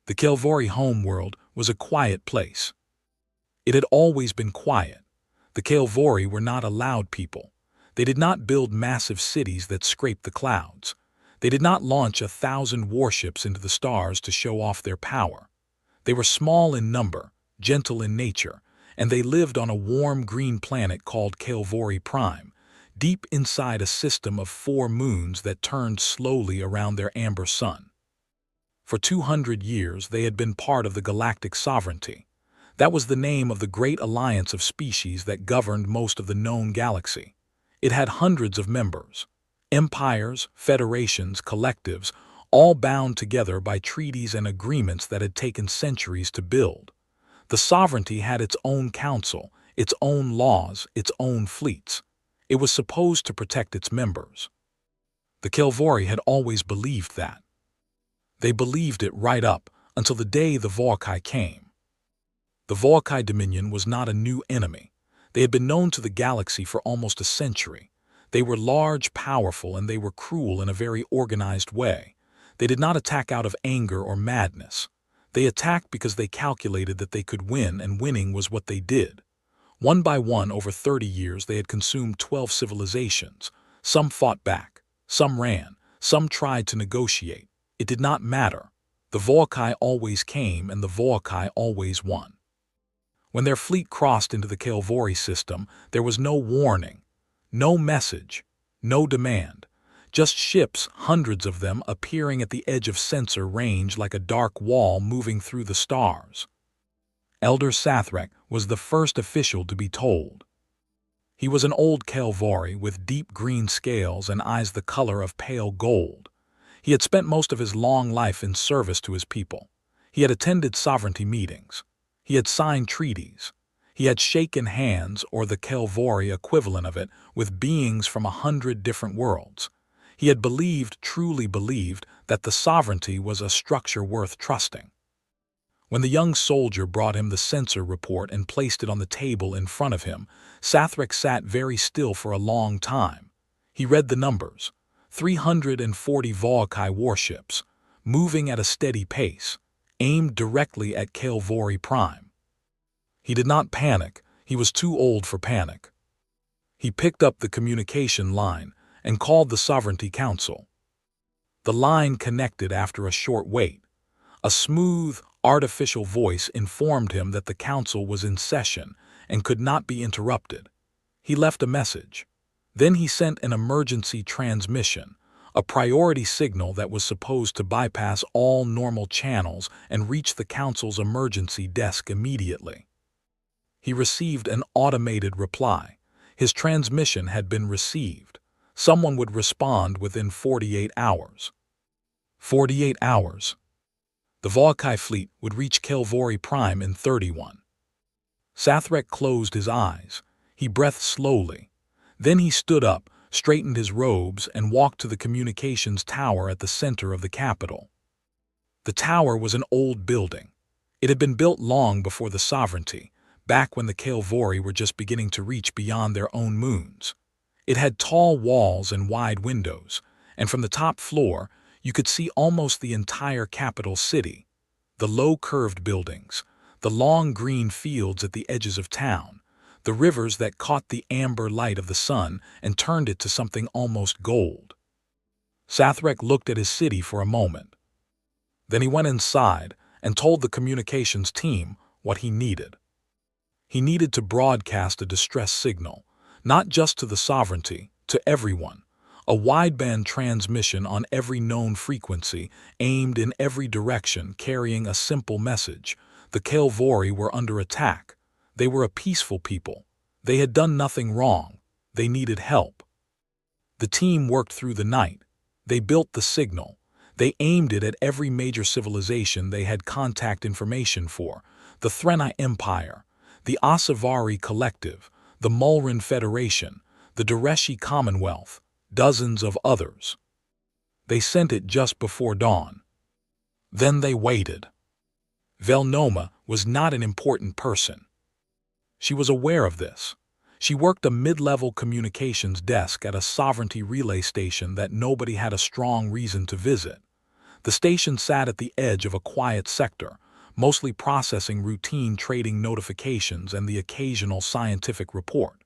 The Kelvori homeworld was a quiet place. It had always been quiet. The Kelvori were not a loud people. They did not build massive cities that scraped the clouds. They did not launch 1,000 warships into the stars to show off their power. They were small in number, gentle in nature, and they lived on a warm green planet called Kelvori Prime, deep inside a system of 4 moons that turned slowly around their amber sun. For 200 years they had been part of the galactic sovereignty. That was the name of the great alliance of species that governed most of the known galaxy. It had hundreds of members, empires, federations, collectives, all bound together by treaties and agreements that had taken centuries to build. The sovereignty had its own council, its own laws, its own fleets. It was supposed to protect its members. The Kelvori had always believed that. They believed it right up until the day the Volkai came. The Volkai Dominion was not a new enemy. They had been known to the galaxy for almost a century. They were large, powerful, and they were cruel in a very organized way. They did not attack out of anger or madness. They attacked because they calculated that they could win, and winning was what they did. One by one, over 30 years, they had consumed 12 civilizations. Some fought back, some ran, some tried to negotiate. It did not matter. The Volkai always came, and the Volkai always won. When their fleet crossed into the Kelvori system, there was no warning, no message, no demand. Just ships, hundreds of them, appearing at the edge of sensor range like a dark wall moving through the stars. Elder Sathrek was the first official to be told. He was an old Kelvori with deep green scales and eyes the color of pale gold. He had spent most of his long life in service to his people. He had attended sovereignty meetings. He had signed treaties. He had shaken hands, or the Kelvori equivalent of it, with beings from 100 different worlds. He had believed, truly believed, that the sovereignty was a structure worth trusting. When the young soldier brought him the sensor report and placed it on the table in front of him, Sathrek sat very still for a long time. He read the numbers. 340 Volkai warships, moving at a steady pace, aimed directly at Kelvori Prime. He did not panic. He was too old for panic. He picked up the communication line and called the Sovereignty Council. The line connected after a short wait. A smooth, artificial voice informed him that the council was in session and could not be interrupted. He left a message. Then he sent an emergency transmission, a priority signal that was supposed to bypass all normal channels and reach the council's emergency desk immediately. He received an automated reply. His transmission had been received. Someone would respond within 48 hours. 48 hours. The Volkai fleet would reach Kelvori Prime in 31. Sathrek closed his eyes. He breathed slowly. Then he stood up, straightened his robes, and walked to the communications tower at the center of the capital. The tower was an old building. It had been built long before the sovereignty, back when the Kelvori were just beginning to reach beyond their own moons. It had tall walls and wide windows, and from the top floor, you could see almost the entire capital city. The low curved buildings, the long green fields at the edges of town, the rivers that caught the amber light of the sun and turned it to something almost gold. Sathrek looked at his city for a moment. Then he went inside and told the communications team what he needed. He needed to broadcast a distress signal, not just to the sovereignty, to everyone. A wideband transmission on every known frequency, aimed in every direction, carrying a simple message. The Kelvori were under attack. They were a peaceful people. They had done nothing wrong. They needed help. The team worked through the night. They built the signal. They aimed it at every major civilization they had contact information for. The Threnai Empire, the Asavari Collective, the Mulran Federation, the Dareshi Commonwealth, dozens of others. They sent it just before dawn. Then they waited. Velnoma was not an important person. She was aware of this. She worked a mid-level communications desk at a sovereignty relay station that nobody had a strong reason to visit. The station sat at the edge of a quiet sector, mostly processing routine trading notifications and the occasional scientific report.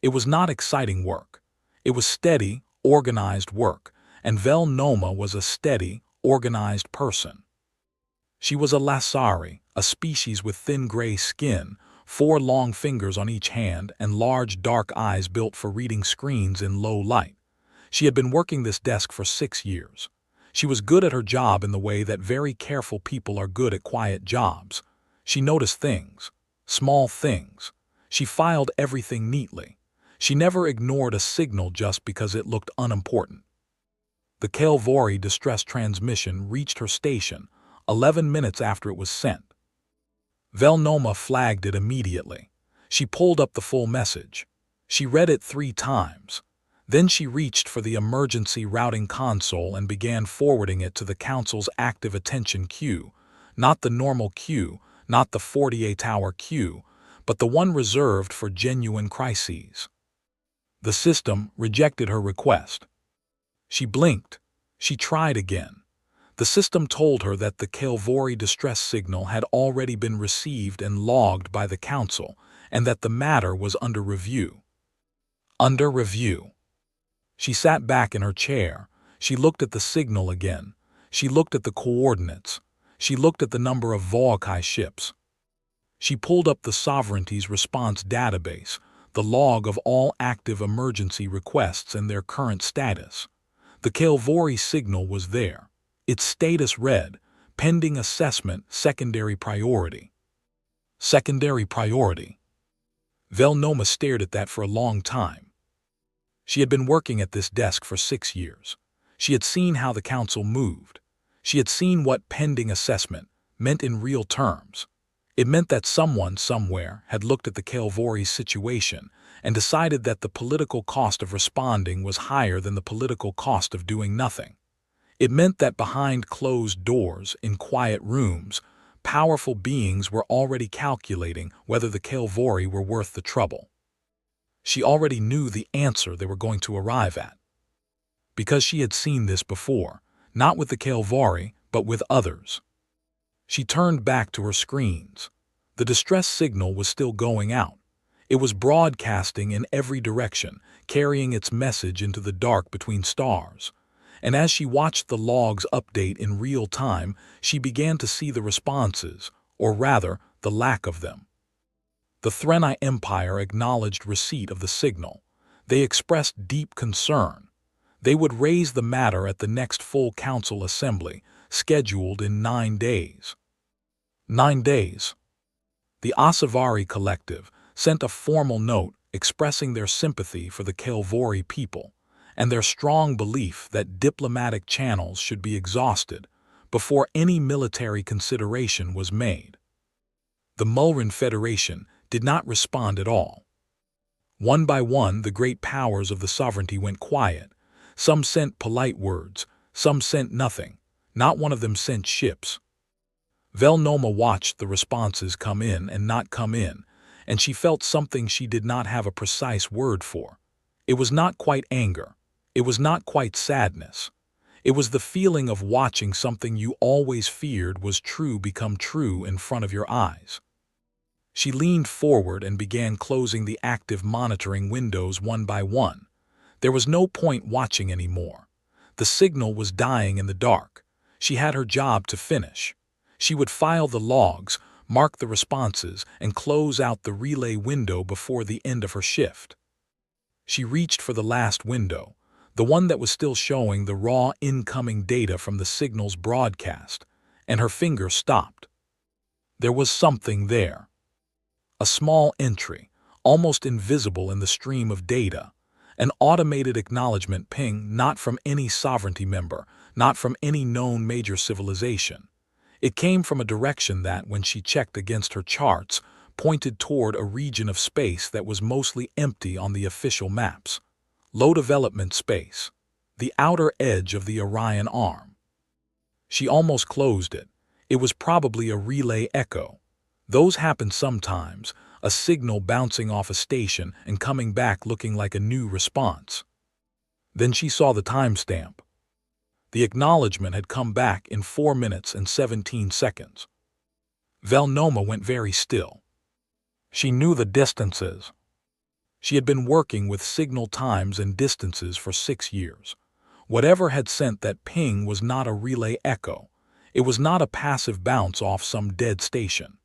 It was not exciting work. It was steady, organized work, and Vel Noma was a steady, organized person. She was a Lasari, a species with thin gray skin, 4 long fingers on each hand, and large dark eyes built for reading screens in low light. She had been working this desk for 6 years. She was good at her job in the way that very careful people are good at quiet jobs. She noticed things, small things. She filed everything neatly. She never ignored a signal just because it looked unimportant. The Kelvori distress transmission reached her station 11 minutes after it was sent. Vel Noma flagged it immediately. She pulled up the full message. She read it 3 times. Then she reached for the emergency routing console and began forwarding it to the Council's active attention queue, not the normal queue, not the 48-hour queue, but the one reserved for genuine crises. The system rejected her request. She blinked. She tried again. The system told her that the Kelvori distress signal had already been received and logged by the Council, and that the matter was under review. Under review. She sat back in her chair. She looked at the signal again. She looked at the coordinates. She looked at the number of Volkai ships. She pulled up the Sovereignty's response database, the log of all active emergency requests and their current status. The Kelvori signal was there. Its status read, pending assessment, secondary priority. Secondary priority. Vel Noma stared at that for a long time. She had been working at this desk for 6 years. She had seen how the Council moved. She had seen what pending assessment meant in real terms. It meant that someone somewhere had looked at the Kelvori's situation and decided that the political cost of responding was higher than the political cost of doing nothing. It meant that behind closed doors, in quiet rooms, powerful beings were already calculating whether the Kelvori were worth the trouble. She already knew the answer they were going to arrive at. Because she had seen this before, not with the Kelvori, but with others. She turned back to her screens. The distress signal was still going out. It was broadcasting in every direction, carrying its message into the dark between stars. And as she watched the logs update in real time, she began to see the responses, or rather, the lack of them. The Threnai Empire acknowledged receipt of the signal. They expressed deep concern. They would raise the matter at the next full council assembly, scheduled in 9 days. 9 days. The Asavari Collective sent a formal note expressing their sympathy for the Kelvori people and their strong belief that diplomatic channels should be exhausted before any military consideration was made. The Mulran Federation did not respond at all. One by one, the great powers of the sovereignty went quiet. Some sent polite words, some sent nothing. Not one of them sent ships. Vel Noma watched the responses come in and not come in, and she felt something she did not have a precise word for. It was not quite anger. It was not quite sadness. It was the feeling of watching something you always feared was true become true in front of your eyes. She leaned forward and began closing the active monitoring windows one by one. There was no point watching anymore. The signal was dying in the dark. She had her job to finish. She would file the logs, mark the responses, and close out the relay window before the end of her shift. She reached for the last window, the one that was still showing the raw incoming data from the signal's broadcast, and her finger stopped. There was something there. A small entry, almost invisible in the stream of data, an automated acknowledgement ping not from any sovereignty member, not from any known major civilization. It came from a direction that, when she checked against her charts, pointed toward a region of space that was mostly empty on the official maps. Low development space, the outer edge of the Orion Arm. She almost closed it. It was probably a relay echo. Those happen sometimes, a signal bouncing off a station and coming back looking like a new response. Then she saw the timestamp. The acknowledgement had come back in 4 minutes and 17 seconds. Velnoma went very still. She knew the distances. She had been working with signal times and distances for 6 years. Whatever had sent that ping was not a relay echo. It was not a passive bounce off some dead station.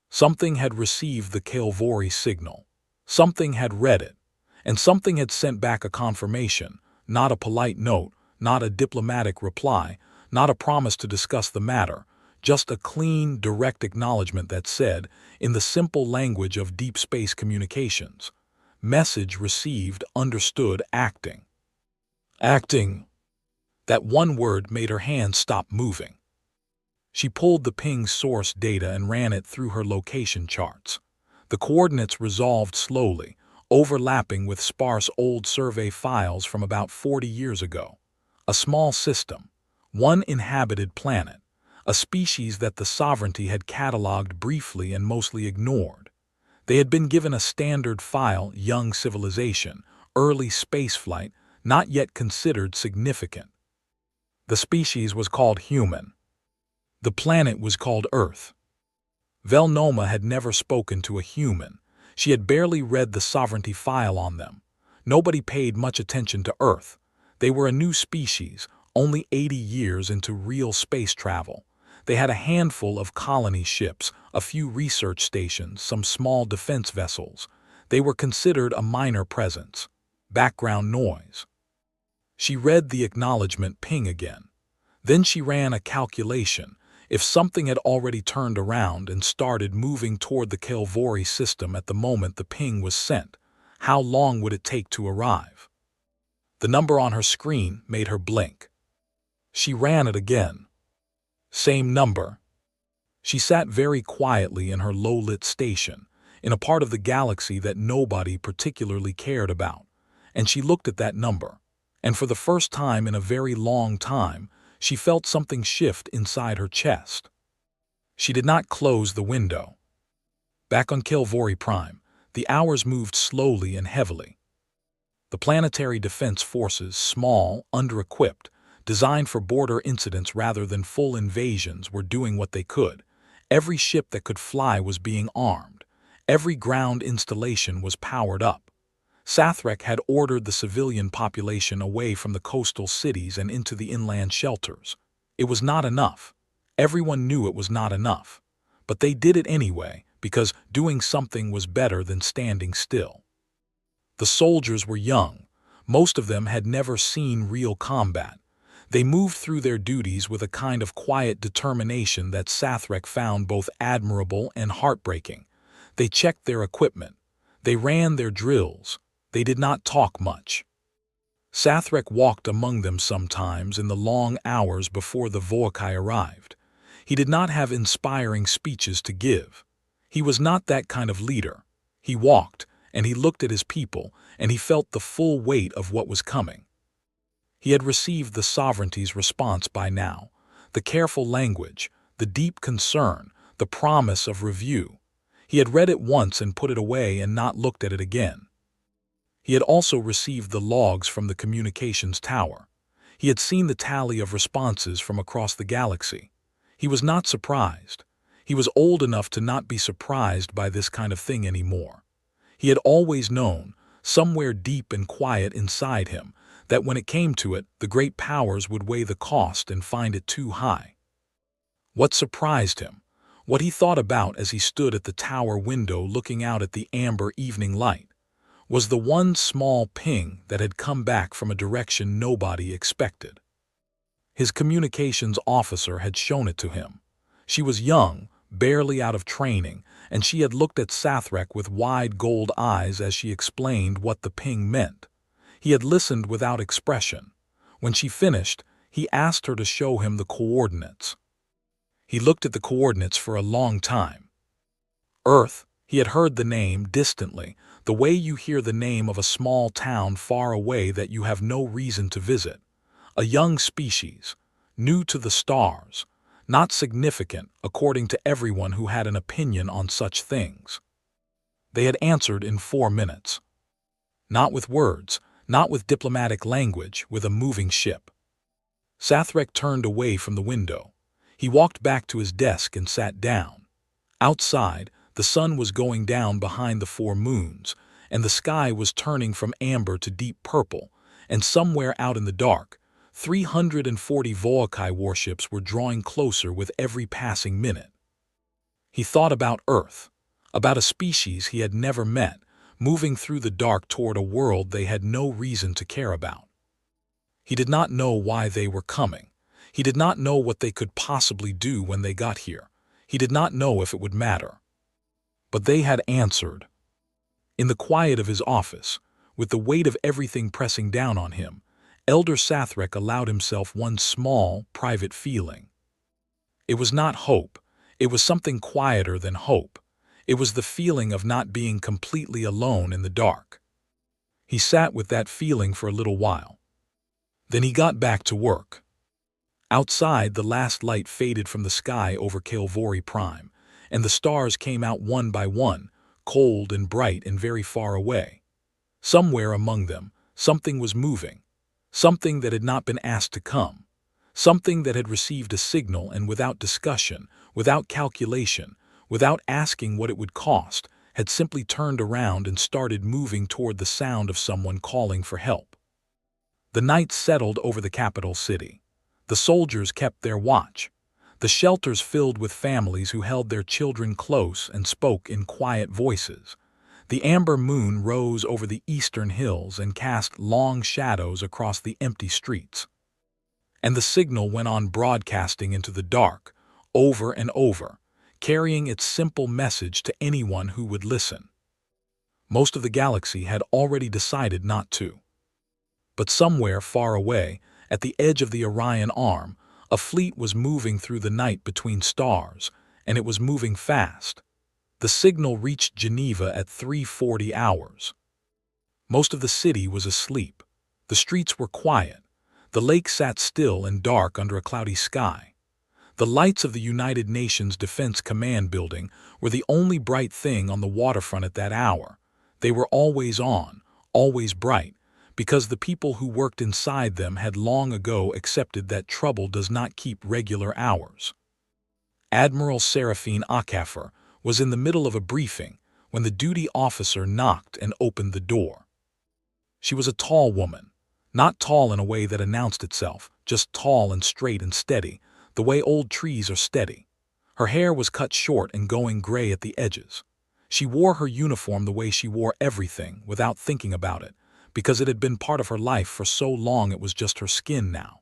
Something had received the Kael'vori signal. Something had read it. And something had sent back a confirmation, not a polite note, not a diplomatic reply, not a promise to discuss the matter, just a clean, direct acknowledgement that said, in the simple language of deep space communications, message received, understood, acting. Acting. That one word made her hand stop moving. She pulled the ping source data and ran it through her location charts. The coordinates resolved slowly, overlapping with sparse old survey files from about 40 years ago. A small system, one inhabited planet, a species that the sovereignty had catalogued briefly and mostly ignored. They had been given a standard file, young civilization, early spaceflight, not yet considered significant. The species was called human. The planet was called Earth. Velnoma had never spoken to a human. She had barely read the sovereignty file on them. Nobody paid much attention to Earth. They were a new species, only 80 years into real space travel. They had a handful of colony ships, a few research stations, some small defense vessels. They were considered a minor presence. Background noise. She read the acknowledgement ping again. Then she ran a calculation. If something had already turned around and started moving toward the Kael'vori system at the moment the ping was sent, how long would it take to arrive? The number on her screen made her blink. She ran it again. Same number. She sat very quietly in her low-lit station, in a part of the galaxy that nobody particularly cared about, and she looked at that number, and for the first time in a very long time, she felt something shift inside her chest. She did not close the window. Back on Kael'vori Prime, the hours moved slowly and heavily. The planetary defense forces, small, under-equipped, designed for border incidents rather than full invasions, were doing what they could. Every ship that could fly was being armed. Every ground installation was powered up. Sathrek had ordered the civilian population away from the coastal cities and into the inland shelters. It was not enough. Everyone knew it was not enough. But they did it anyway, because doing something was better than standing still. The soldiers were young. Most of them had never seen real combat. They moved through their duties with a kind of quiet determination that Sathrek found both admirable and heartbreaking. They checked their equipment. They ran their drills. They did not talk much. Sathrek walked among them sometimes in the long hours before the Voakai arrived. He did not have inspiring speeches to give. He was not that kind of leader. He walked, and he looked at his people, and he felt the full weight of what was coming. He had received the sovereignty's response by now, the careful language, the deep concern, the promise of review. He had read it once and put it away and not looked at it again. He had also received the logs from the communications tower. He had seen the tally of responses from across the galaxy. He was not surprised. He was old enough to not be surprised by this kind of thing anymore. He had always known, somewhere deep and quiet inside him, that when it came to it, the great powers would weigh the cost and find it too high. What surprised him, what he thought about as he stood at the tower window looking out at the amber evening light, was the one small ping that had come back from a direction nobody expected. His communications officer had shown it to him. She was young, barely out of training, and she had looked at Sathrek with wide gold eyes as she explained what the ping meant. He had listened without expression. When she finished, he asked her to show him the coordinates. He looked at the coordinates for a long time. Earth, he had heard the name distantly, the way you hear the name of a small town far away that you have no reason to visit. A young species, new to the stars, not significant according to everyone who had an opinion on such things. They had answered in 4 minutes. Not with words, not with diplomatic language, with a moving ship. Sathrek turned away from the window. He walked back to his desk and sat down. Outside, the sun was going down behind the four moons, and the sky was turning from amber to deep purple, and somewhere out in the dark, 340 Volkai warships were drawing closer with every passing minute. He thought about Earth, about a species he had never met, moving through the dark toward a world they had no reason to care about. He did not know why they were coming. He did not know what they could possibly do when they got here. He did not know if it would matter. But they had answered. In the quiet of his office, with the weight of everything pressing down on him, Elder Sathrek allowed himself one small, private feeling. It was not hope. It was something quieter than hope. It was the feeling of not being completely alone in the dark. He sat with that feeling for a little while. Then he got back to work. Outside, the last light faded from the sky over Kael'Vori Prime, and the stars came out one by one, cold and bright and very far away. Somewhere among them, something was moving, something that had not been asked to come, something that had received a signal and without discussion, without calculation, without asking what it would cost, had simply turned around and started moving toward the sound of someone calling for help. The night settled over the capital city. The soldiers kept their watch. The shelters filled with families who held their children close and spoke in quiet voices. The amber moon rose over the eastern hills and cast long shadows across the empty streets. And the signal went on broadcasting into the dark, over and over, carrying its simple message to anyone who would listen. Most of the galaxy had already decided not to. But somewhere far away, at the edge of the Orion Arm, a fleet was moving through the night between stars, and it was moving fast. The signal reached Geneva at 3:40 hours. Most of the city was asleep. The streets were quiet. The lake sat still and dark under a cloudy sky. The lights of the United Nations Defense Command building were the only bright thing on the waterfront at that hour. They were always on, always bright, because the people who worked inside them had long ago accepted that trouble does not keep regular hours. Admiral Seraphine Akafer was in the middle of a briefing when the duty officer knocked and opened the door. She was a tall woman, not tall in a way that announced itself, just tall and straight and steady, the way old trees are steady. Her hair was cut short and going gray at the edges. She wore her uniform the way she wore everything, without thinking about it, because it had been part of her life for so long it was just her skin now.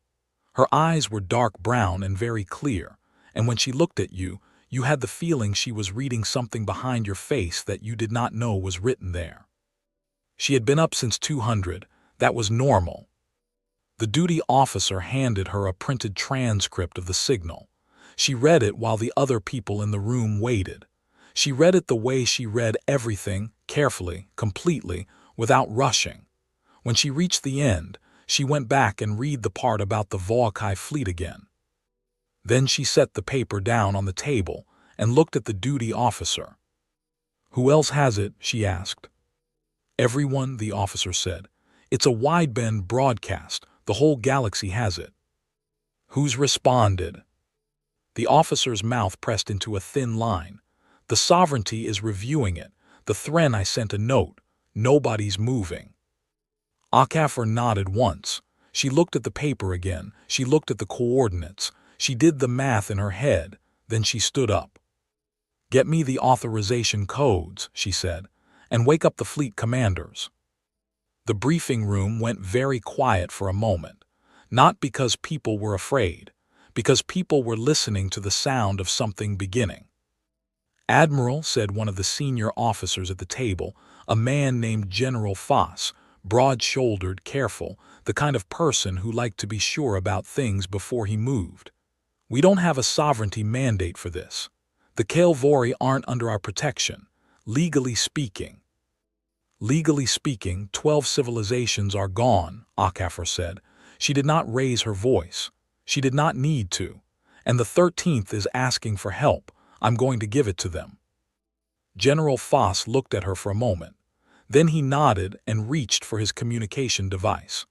Her eyes were dark brown and very clear, and when she looked at you, you had the feeling she was reading something behind your face that you did not know was written there. She had been up since 200, that was normal. The duty officer handed her a printed transcript of the signal. She read it while the other people in the room waited. She read it the way she read everything, carefully, completely, without rushing. When she reached the end, she went back and read the part about the Volkai fleet again. Then she set the paper down on the table and looked at the duty officer. "Who else has it?" she asked. "Everyone," the officer said. "It's a wideband broadcast. The whole galaxy has it." "Who's responded?" The officer's mouth pressed into a thin line. "The Sovereignty is reviewing it. The Thren I sent a note. Nobody's moving." Akafer nodded once. She looked at the paper again. She looked at the coordinates. She did the math in her head. Then she stood up. "Get me the authorization codes," she said, "and wake up the fleet commanders." The briefing room went very quiet for a moment, not because people were afraid, because people were listening to the sound of something beginning. "Admiral," said one of the senior officers at the table, a man named General Foss, broad-shouldered, careful, the kind of person who liked to be sure about things before he moved. "We don't have a sovereignty mandate for this. The Kael'Vori aren't under our protection, legally speaking." "Legally speaking, 12 civilizations are gone," Akafer said. She did not raise her voice. She did not need to. "And the 13th is asking for help. I'm going to give it to them." General Foss looked at her for a moment. Then he nodded and reached for his communication device.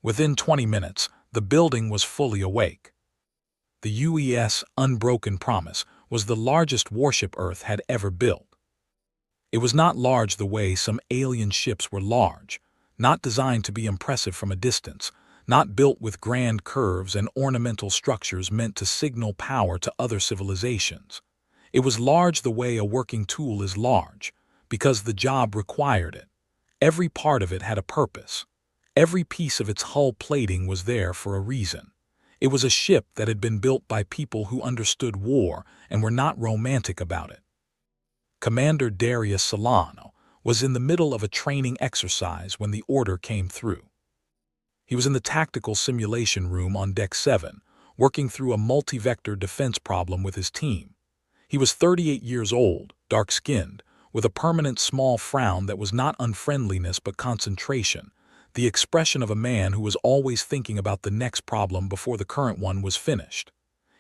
Within 20 minutes, The building was fully awake. The UES Unbroken Promise was the largest warship Earth had ever built. It was not large the way some alien ships were large, not designed to be impressive from a distance, not built with grand curves and ornamental structures meant to signal power to other civilizations. It was large the way a working tool is large, because the job required it. Every part of it had a purpose. Every piece of its hull plating was there for a reason. It was a ship that had been built by people who understood war and were not romantic about it. Commander Darius Solano was in the middle of a training exercise when the order came through. He was in the tactical simulation room on Deck 7, working through a multi-vector defense problem with his team. He was 38 years old, dark-skinned, with a permanent small frown that was not unfriendliness but concentration, the expression of a man who was always thinking about the next problem before the current one was finished.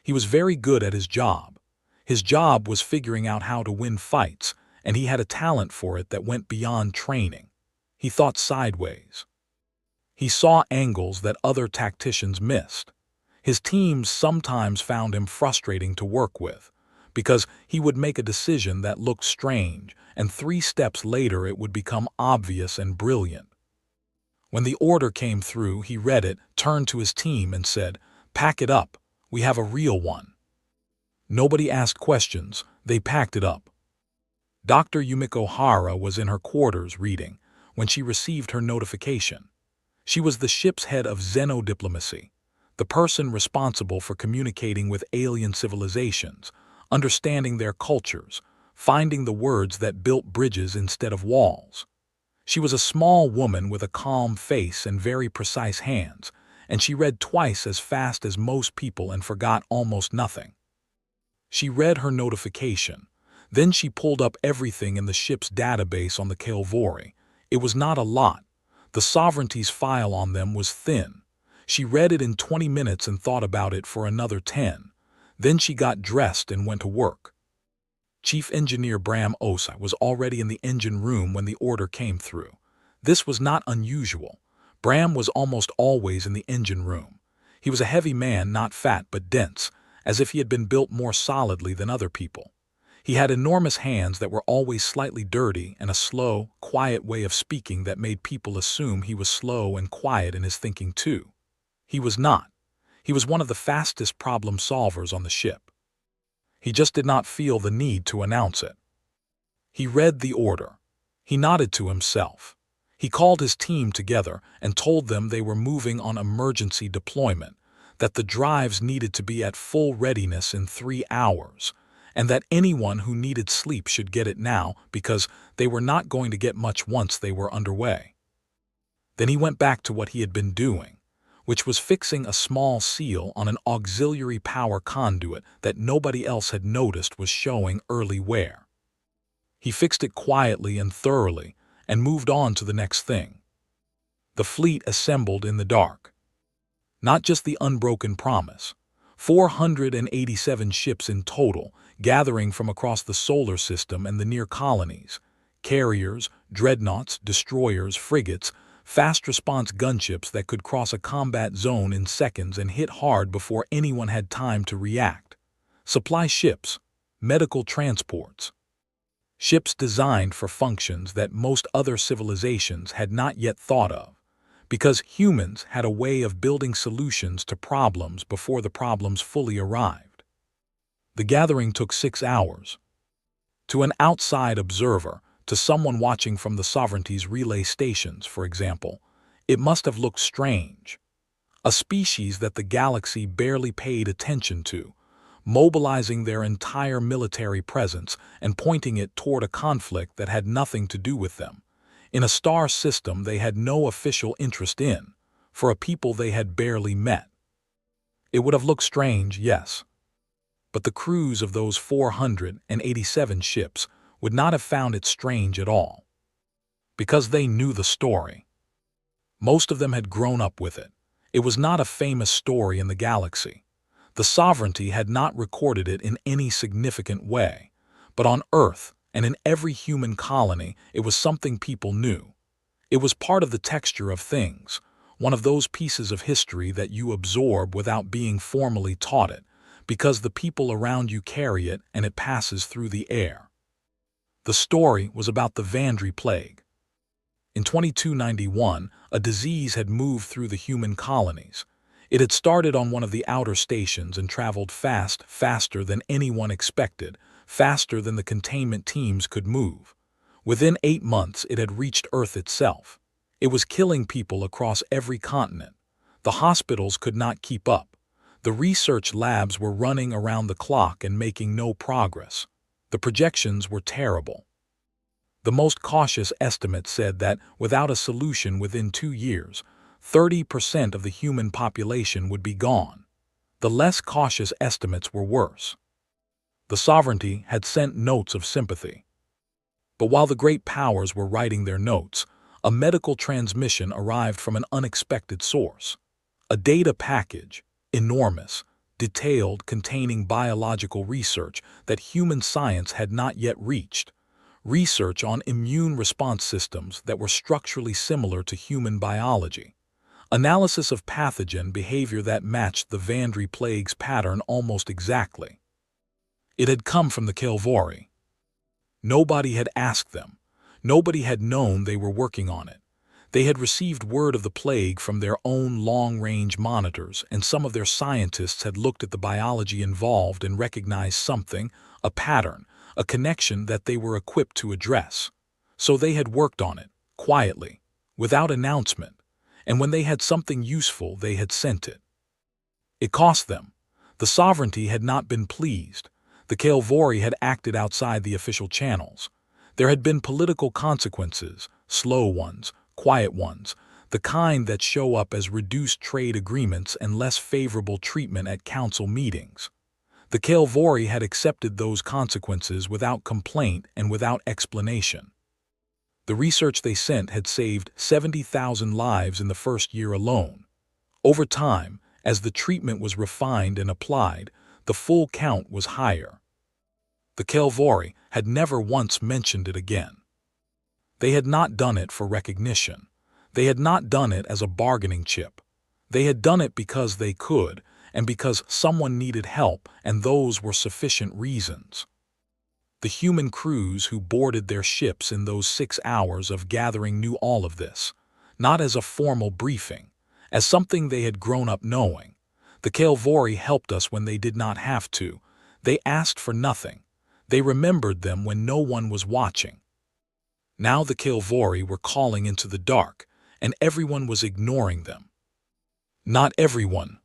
He was very good at his job. His job was figuring out how to win fights, and he had a talent for it that went beyond training. He thought sideways. He saw angles that other tacticians missed. His teams sometimes found him frustrating to work with, because he would make a decision that looked strange, and 3 steps later it would become obvious and brilliant. When the order came through, he read it, turned to his team and said, "Pack it up, we have a real one." Nobody asked questions, they packed it up. Dr. Yumiko Hara was in her quarters reading when she received her notification. She was the ship's head of xenodiplomacy, the person responsible for communicating with alien civilizations, understanding their cultures, finding the words that built bridges instead of walls. She was a small woman with a calm face and very precise hands, and she read twice as fast as most people and forgot almost nothing. She read her notification. Then she pulled up everything in the ship's database on the Kael'Vori. It was not a lot. The sovereignty's file on them was thin. She read it in 20 minutes and thought about it for another 10. Then she got dressed and went to work. Chief Engineer Bram Osa was already in the engine room when the order came through. This was not unusual. Bram was almost always in the engine room. He was a heavy man, not fat but dense, as if he had been built more solidly than other people. He had enormous hands that were always slightly dirty and a slow, quiet way of speaking that made people assume he was slow and quiet in his thinking too. He was not. He was one of the fastest problem solvers on the ship. He just did not feel the need to announce it. He read the order. He nodded to himself. He called his team together and told them they were moving on emergency deployment, that the drives needed to be at full readiness in 3 hours, and that anyone who needed sleep should get it now because they were not going to get much once they were underway. Then he went back to what he had been doing, which was fixing a small seal on an auxiliary power conduit that nobody else had noticed was showing early wear. He fixed it quietly and thoroughly and moved on to the next thing. The fleet assembled in the dark. Not just the Unbroken Promise. 487 ships in total, gathering from across the solar system and the near colonies. Carriers, dreadnoughts, destroyers, frigates, fast-response gunships that could cross a combat zone in seconds and hit hard before anyone had time to react. Supply ships, medical transports. Ships designed for functions that most other civilizations had not yet thought of, because humans had a way of building solutions to problems before the problems fully arrived. The gathering took 6 hours. To an outside observer, to someone watching from the sovereignty's relay stations, for example, it must have looked strange. A species that the galaxy barely paid attention to, mobilizing their entire military presence and pointing it toward a conflict that had nothing to do with them, in a star system they had no official interest in, for a people they had barely met. It would have looked strange, yes. But the crews of those 487 ships would not have found it strange at all, because they knew the story. Most of them had grown up with it. It was not a famous story in the galaxy. The sovereignty had not recorded it in any significant way, but on Earth and in every human colony it was something people knew. It was part of the texture of things, one of those pieces of history that you absorb without being formally taught it, because the people around you carry it and it passes through the air. The story was about the Vandry plague. In 2291, a disease had moved through the human colonies. It had started on one of the outer stations and traveled faster than anyone expected, faster than the containment teams could move. Within 8 months, it had reached Earth itself. It was killing people across every continent. The hospitals could not keep up. The research labs were running around the clock and making no progress. The projections were terrible. The most cautious estimate said that, without a solution within 2 years, 30% of the human population would be gone. The less cautious estimates were worse. The sovereignty had sent notes of sympathy. But while the great powers were writing their notes, a medical transmission arrived from an unexpected source. A data package, enormous, detailed, containing biological research that human science had not yet reached. Research on immune response systems that were structurally similar to human biology. Analysis of pathogen behavior that matched the Vandry plague's pattern almost exactly. It had come from the Kelvori. Nobody had asked them. Nobody had known they were working on it. They had received word of the plague from their own long-range monitors, and some of their scientists had looked at the biology involved and recognized something, a pattern, a connection that they were equipped to address. So they had worked on it, quietly, without announcement, and when they had something useful, they had sent it. It cost them. The sovereignty had not been pleased. The Kelvori had acted outside the official channels. There had been political consequences, slow ones, quiet ones, the kind that show up as reduced trade agreements and less favorable treatment at council meetings. The Kelvori had accepted those consequences without complaint and without explanation. The research they sent had saved 70,000 lives in the first year alone. Over time, as the treatment was refined and applied, the full count was higher. The Kelvori had never once mentioned it again. They had not done it for recognition. They had not done it as a bargaining chip. They had done it because they could, and because someone needed help, and those were sufficient reasons. The human crews who boarded their ships in those 6 hours of gathering knew all of this, not as a formal briefing, as something they had grown up knowing. The Kelvori helped us when they did not have to. They asked for nothing. They remembered them when no one was watching. Now the Kelvori were calling into the dark, and everyone was ignoring them. Not everyone.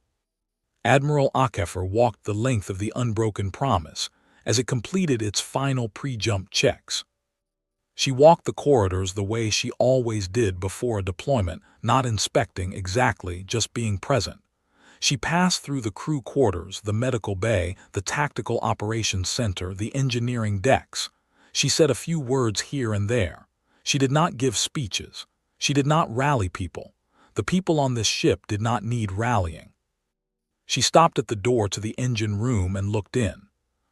Admiral Akefer walked the length of the unbroken promise as it completed its final pre-jump checks. She walked the corridors the way she always did before a deployment, not inspecting exactly, just being present. She passed through the crew quarters, the medical bay, the tactical operations center, the engineering decks. She said a few words here and there. She did not give speeches. She did not rally people. The people on this ship did not need rallying. She stopped at the door to the engine room and looked in.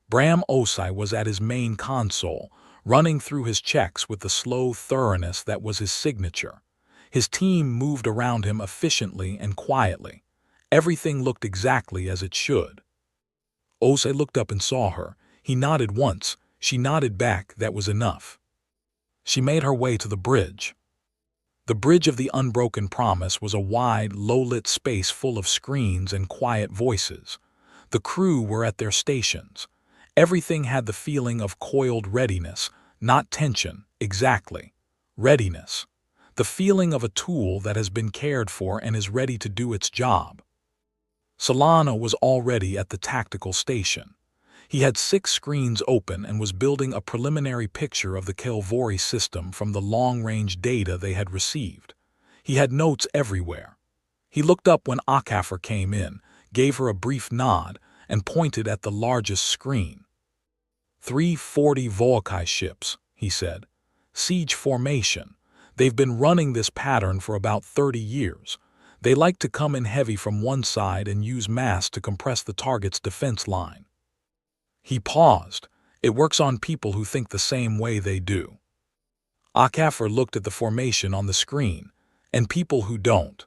Bram Osai was at his main console, running through his checks with the slow thoroughness that was his signature. His team moved around him efficiently and quietly. Everything looked exactly as it should. Osai looked up and saw her. He nodded once. She nodded back. That was enough. She made her way to the bridge. The bridge of the unbroken promise was a wide, low-lit space full of screens and quiet voices. The crew were at their stations. Everything had the feeling of coiled readiness, not tension, exactly. Readiness. The feeling of a tool that has been cared for and is ready to do its job. Solano was already at the tactical station. He had 6 screens open and was building a preliminary picture of the Kelvori system from the long-range data they had received. He had notes everywhere. He looked up when Akefer came in, gave her a brief nod, and pointed at the largest screen. 340 Volkai ships, he said. Siege formation. They've been running this pattern for about 30 years. They like to come in heavy from one side and use mass to compress the target's defense line. He paused. It works on people who think the same way they do. Akefer looked at the formation on the screen, and people who don't.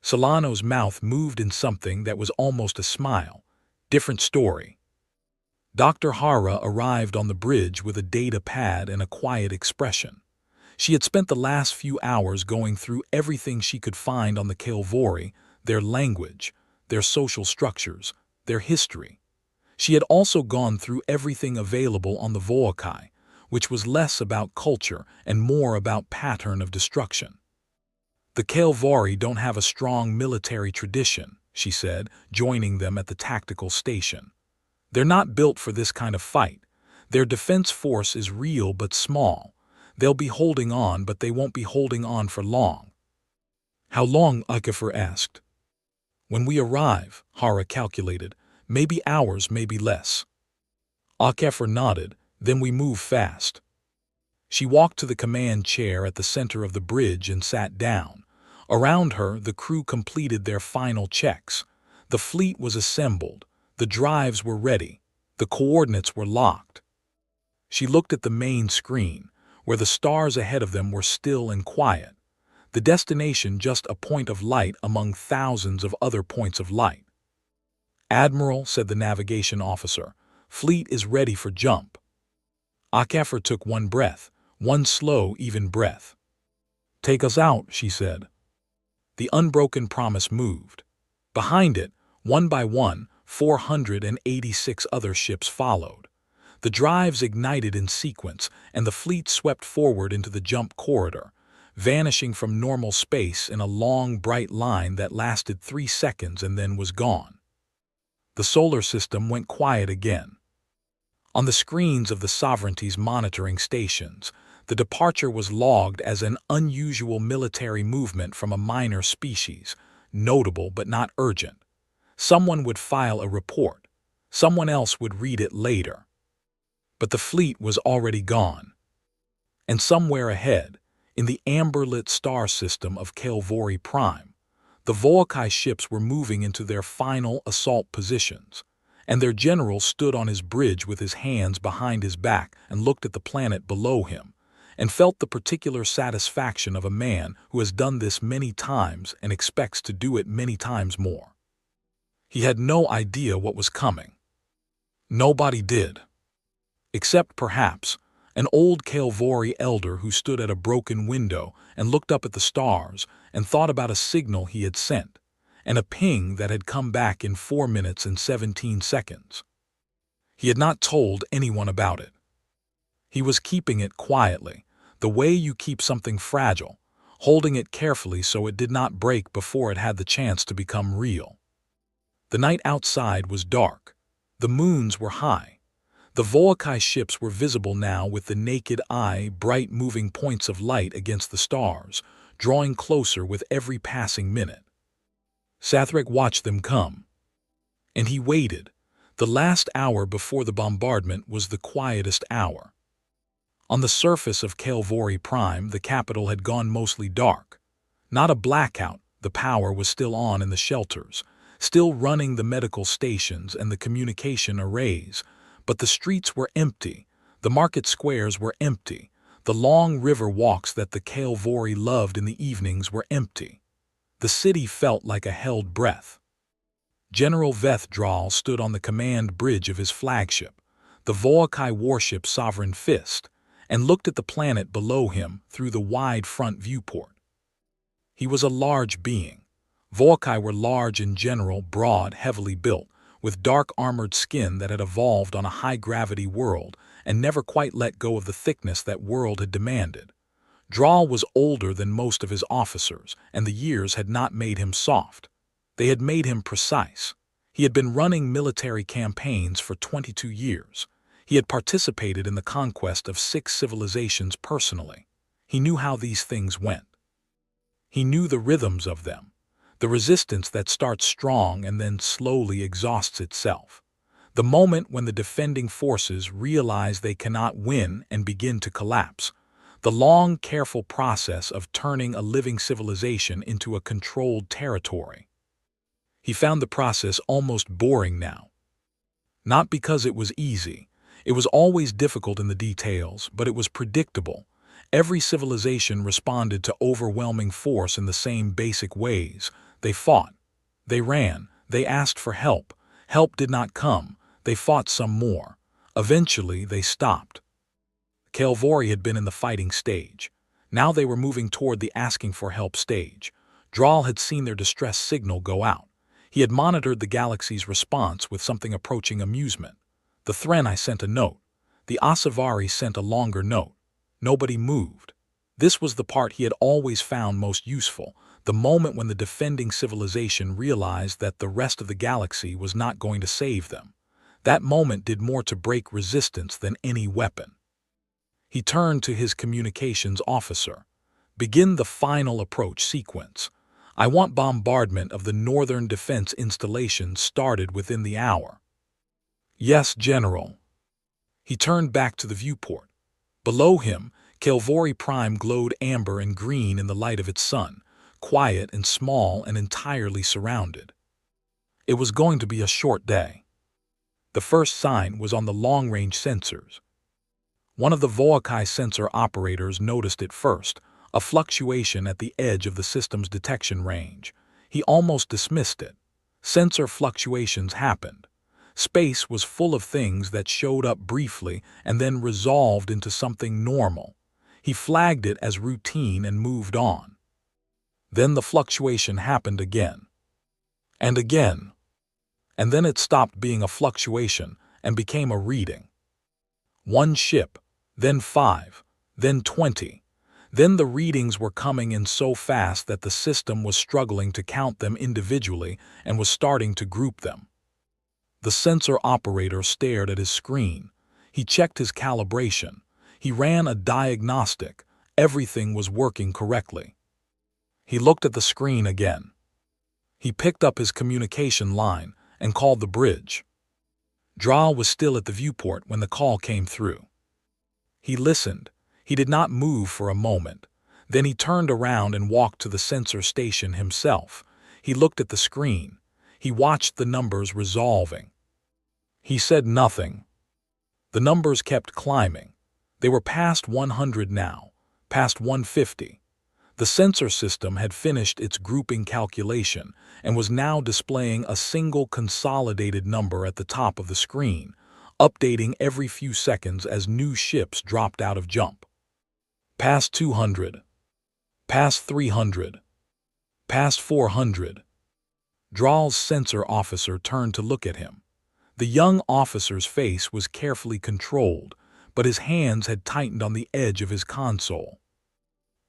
Solano's mouth moved in something that was almost a smile. Different story. Dr. Hara arrived on the bridge with a data pad and a quiet expression. She had spent the last few hours going through everything she could find on the Kael'vori, their language, their social structures, their history. She had also gone through everything available on the Vo'kai, which was less about culture and more about pattern of destruction. The Kael'vori don't have a strong military tradition, she said, joining them at the tactical station. They're not built for this kind of fight. Their defense force is real but small. They'll be holding on, but they won't be holding on for long. How long? Akafor asked. When we arrive, Hara calculated. Maybe hours, maybe less. Akafor nodded. Then we move fast. She walked to the command chair at the center of the bridge and sat down. Around her, the crew completed their final checks. The fleet was assembled. The drives were ready. The coordinates were locked. She looked at the main screen, where the stars ahead of them were still and quiet. The destination just a point of light among thousands of other points of light. "Admiral," said the navigation officer, "fleet is ready for jump." Akafor took one breath, one slow, even breath. "Take us out," she said. The unbroken promise moved. Behind it, one by one, 486 other ships followed. The drives ignited in sequence, and the fleet swept forward into the jump corridor, vanishing from normal space in a long, bright line that lasted 3 seconds and then was gone. The solar system went quiet again. On the screens of the Sovereignty's monitoring stations, the departure was logged as an unusual military movement from a minor species, notable but not urgent. Someone would file a report. Someone else would read it later. But the fleet was already gone. And somewhere ahead, in the amber-lit star system of Kael'vori Prime, the Vo'kai ships were moving into their final assault positions, and their general stood on his bridge with his hands behind his back and looked at the planet below him, and felt the particular satisfaction of a man who has done this many times and expects to do it many times more. He had no idea what was coming. Nobody did. Except, perhaps, an old Kael'vori elder who stood at a broken window and looked up at the stars and thought about a signal he had sent, and a ping that had come back in 4 minutes and 17 seconds. He had not told anyone about it. He was keeping it quietly, the way you keep something fragile, holding it carefully so it did not break before it had the chance to become real. The night outside was dark. The moons were high. The Vo'kai ships were visible now with the naked eye, bright moving points of light against the stars, drawing closer with every passing minute. Sathrek watched them come. And he waited. The last hour before the bombardment was the quietest hour. On the surface of Kael'vori Prime, the capital had gone mostly dark. Not a blackout, the power was still on in the shelters, still running the medical stations and the communication arrays, but the streets were empty, the market squares were empty, the long river walks that the Kael'vori loved in the evenings were empty. The city felt like a held breath. General Veth stood on the command bridge of his flagship, the Vo'kai warship Sovereign Fist, and looked at the planet below him through the wide front viewport. He was a large being. Vo'kai were large in general, broad, heavily built, with dark armored skin that had evolved on a high-gravity world and never quite let go of the thickness that world had demanded. Draal was older than most of his officers, and the years had not made him soft. They had made him precise. He had been running military campaigns for 22 years. He had participated in the conquest of 6 civilizations personally. He knew how these things went. He knew the rhythms of them, the resistance that starts strong and then slowly exhausts itself. The moment when the defending forces realize they cannot win and begin to collapse. The long, careful process of turning a living civilization into a controlled territory. He found the process almost boring now. Not because it was easy. It was always difficult in the details, but it was predictable. Every civilization responded to overwhelming force in the same basic ways. They fought. They ran. They asked for help. Help did not come. They fought some more. Eventually, they stopped. Kelvori had been in the fighting stage. Now they were moving toward the asking for help stage. Draal had seen their distress signal go out. He had monitored the galaxy's response with something approaching amusement. The Threnai sent a note. The Asavari sent a longer note. Nobody moved. This was the part he had always found most useful, the moment when the defending civilization realized that the rest of the galaxy was not going to save them. That moment did more to break resistance than any weapon. He turned to his communications officer. Begin the final approach sequence. I want bombardment of the northern defense installation started within the hour. Yes, General. He turned back to the viewport. Below him, Kelvori Prime glowed amber and green in the light of its sun, quiet and small and entirely surrounded. It was going to be a short day. The first sign was on the long-range sensors. One of the Voakai sensor operators noticed it first, a fluctuation at the edge of the system's detection range. He almost dismissed it. Sensor fluctuations happened. Space was full of things that showed up briefly and then resolved into something normal. He flagged it as routine and moved on. Then the fluctuation happened again. And again. And then it stopped being a fluctuation and became a reading. 1 ship, then 5, then 20. Then the readings were coming in so fast that the system was struggling to count them individually and was starting to group them. The sensor operator stared at his screen. He checked his calibration. He ran a diagnostic. Everything was working correctly. He looked at the screen again. He picked up his communication line and called the bridge. Draal was still at the viewport when the call came through. He listened. He did not move for a moment. Then he turned around and walked to the sensor station himself. He looked at the screen. He watched the numbers resolving. He said nothing. The numbers kept climbing. They were past 100 now, past 150. The sensor system had finished its grouping calculation and was now displaying a single consolidated number at the top of the screen, updating every few seconds as new ships dropped out of jump. Past 200. Past 300. Past 400. Draal's sensor officer turned to look at him. The young officer's face was carefully controlled, but his hands had tightened on the edge of his console.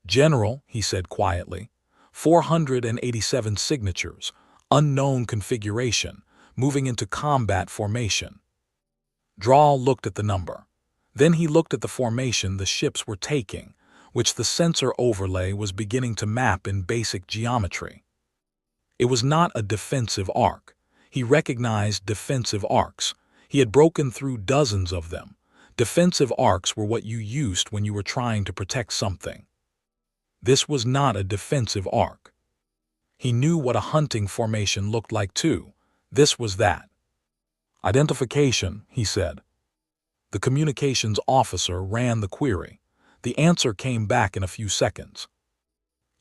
General, he said quietly, 487 signatures, unknown configuration, moving into combat formation. Draal looked at the number. Then he looked at the formation the ships were taking, which the sensor overlay was beginning to map in basic geometry. It was not a defensive arc. He recognized defensive arcs. He had broken through dozens of them. Defensive arcs were what you used when you were trying to protect something. This was not a defensive arc. He knew what a hunting formation looked like too. This was that. Identification, he said. The communications officer ran the query. The answer came back in a few seconds.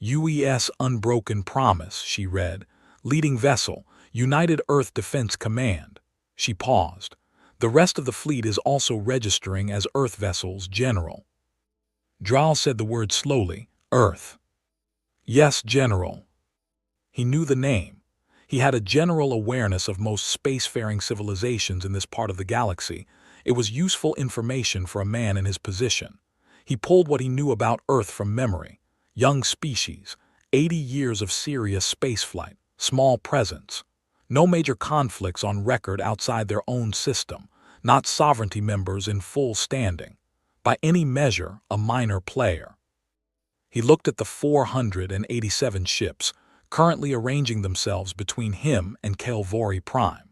UES Unbroken Promise, she read. Leading vessel, United Earth Defense Command. She paused. The rest of the fleet is also registering as Earth vessels, General. Draal said the word slowly. Earth. Yes, General. He knew the name. He had a general awareness of most spacefaring civilizations in this part of the galaxy. It was useful information for a man in his position. He pulled what he knew about Earth from memory. Young species, 80 years of serious spaceflight, small presence. No major conflicts on record outside their own system, not sovereignty members in full standing. By any measure, a minor player. He looked at the 487 ships, currently arranging themselves between him and Kelvori Prime.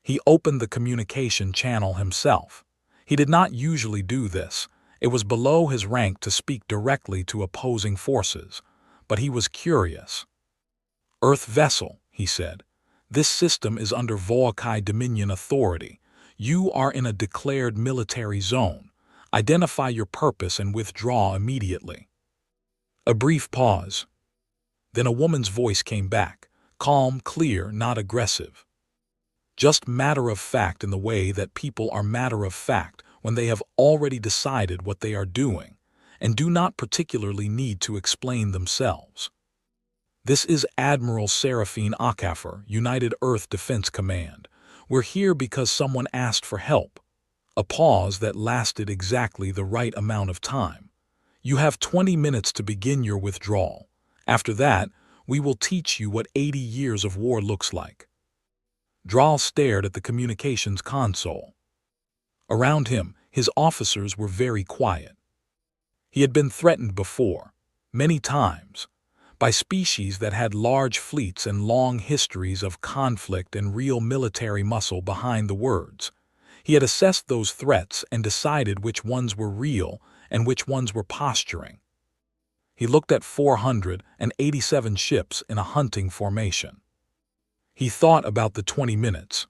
He opened the communication channel himself. He did not usually do this. It was below his rank to speak directly to opposing forces, but he was curious. Earth vessel, he said. This system is under Voakai Dominion authority. You are in a declared military zone. Identify your purpose and withdraw immediately. A brief pause. Then a woman's voice came back, calm, clear, not aggressive. Just matter-of-fact in the way that people are matter-of-fact when they have already decided what they are doing, and do not particularly need to explain themselves. This is Admiral Seraphine Akafer, United Earth Defense Command. We're here because someone asked for help. A pause that lasted exactly the right amount of time. You have 20 minutes to begin your withdrawal. After that, we will teach you what 80 years of war looks like. Draal stared at the communications console. Around him, his officers were very quiet. He had been threatened before, many times, by species that had large fleets and long histories of conflict and real military muscle behind the words. He had assessed those threats and decided which ones were real and which ones were posturing. He looked at 487 ships in a hunting formation. He thought about the 20 minutes.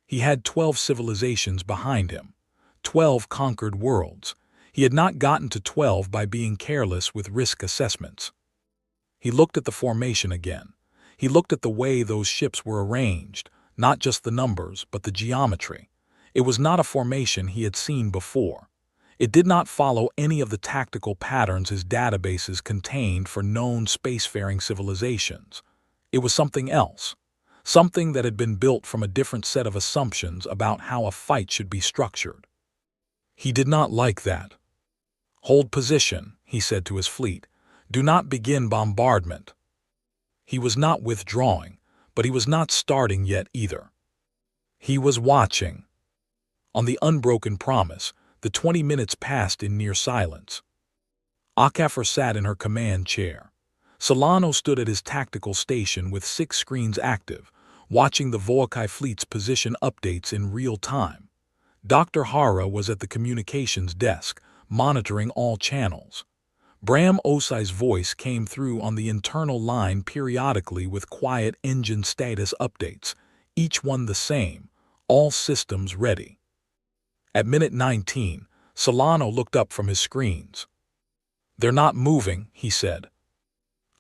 He had 12 civilizations behind him, 12 conquered worlds. He had not gotten to 12 by being careless with risk assessments. He looked at the formation again. He looked at the way those ships were arranged, not just the numbers, but the geometry. It was not a formation he had seen before. It did not follow any of the tactical patterns his databases contained for known spacefaring civilizations. It was something else, something that had been built from a different set of assumptions about how a fight should be structured. He did not like that. "Hold position," he said to his fleet. "Do not begin bombardment." He was not withdrawing, but he was not starting yet either. He was watching. On the unbroken promise, the 20 minutes passed in near silence. Akafer sat in her command chair. Solano stood at his tactical station with 6 screens active, watching the Volkai fleet's position updates in real time. Dr. Hara was at the communications desk, monitoring all channels. Bram Osai's voice came through on the internal line periodically with quiet engine status updates, each one the same, all systems ready. At minute 19, Solano looked up from his screens. "They're not moving," he said.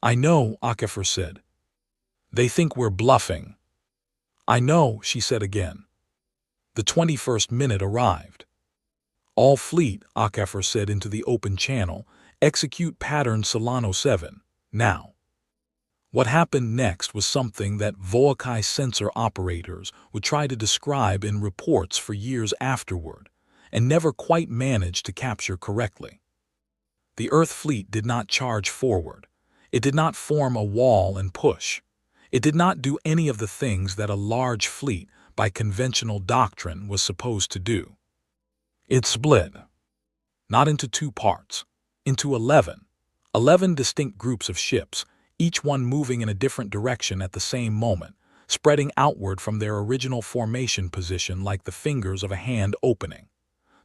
"I know," Akafer said. "They think we're bluffing." "I know," she said again. The 21st minute arrived. "All fleet," Akafer said into the open channel, "execute pattern Solano 7, now." What happened next was something that Volkai sensor operators would try to describe in reports for years afterward, and never quite managed to capture correctly. The Earth fleet did not charge forward. It did not form a wall and push. It did not do any of the things that a large fleet, by conventional doctrine, was supposed to do. It split. Not into 2 parts, into 11 distinct groups of ships, each one moving in a different direction at the same moment, spreading outward from their original formation position like the fingers of a hand opening.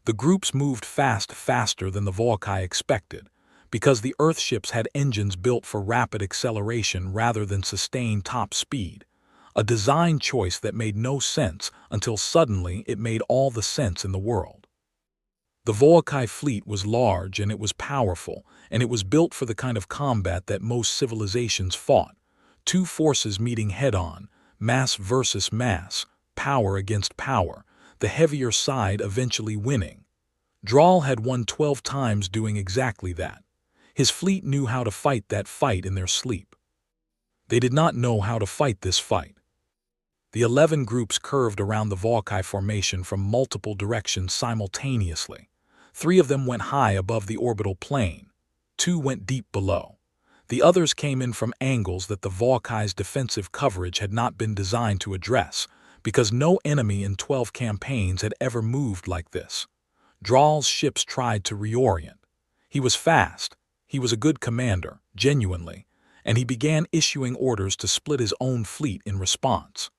The groups moved faster than the Volkai expected, because the Earth ships had engines built for rapid acceleration rather than sustained top speed, a design choice that made no sense until suddenly it made all the sense in the world. The Volkai fleet was large and it was powerful, and it was built for the kind of combat that most civilizations fought, 2 forces meeting head-on, mass versus mass, power against power, the heavier side eventually winning. Draal had won 12 times doing exactly that. His fleet knew how to fight that fight in their sleep. They did not know how to fight this fight. The 11 groups curved around the Volkai formation from multiple directions simultaneously. 3 of them went high above the orbital plane. 2 went deep below. The others came in from angles that the Volkai's defensive coverage had not been designed to address, because no enemy in 12 campaigns had ever moved like this. Draal's ships tried to reorient. He was fast. He was a good commander, genuinely, and he began issuing orders to split his own fleet in response.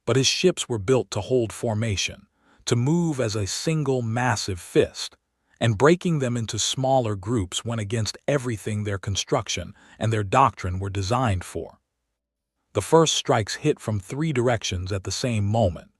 But his ships were built to hold formation, to move as a single massive fist, and breaking them into smaller groups went against everything their construction and their doctrine were designed for. The first strikes hit from 3 directions at the same moment.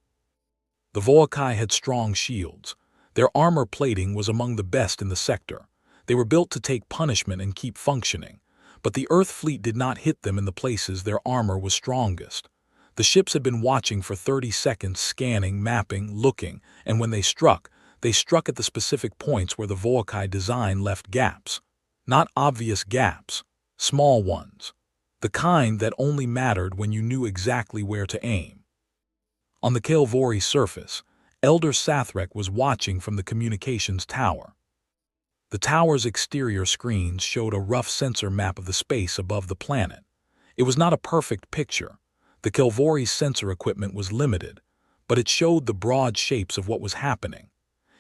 The Volkai had strong shields. Their armor plating was among the best in the sector. They were built to take punishment and keep functioning, but the Earth fleet did not hit them in the places their armor was strongest. The ships had been watching for 30 seconds, scanning, mapping, looking, and when they struck at the specific points where the Volkai design left gaps. Not obvious gaps, small ones. The kind that only mattered when you knew exactly where to aim. On the Kael'Vori surface, Elder Sathrek was watching from the communications tower. The tower's exterior screens showed a rough sensor map of the space above the planet. It was not a perfect picture. The Kael'Vori's sensor equipment was limited, but it showed the broad shapes of what was happening.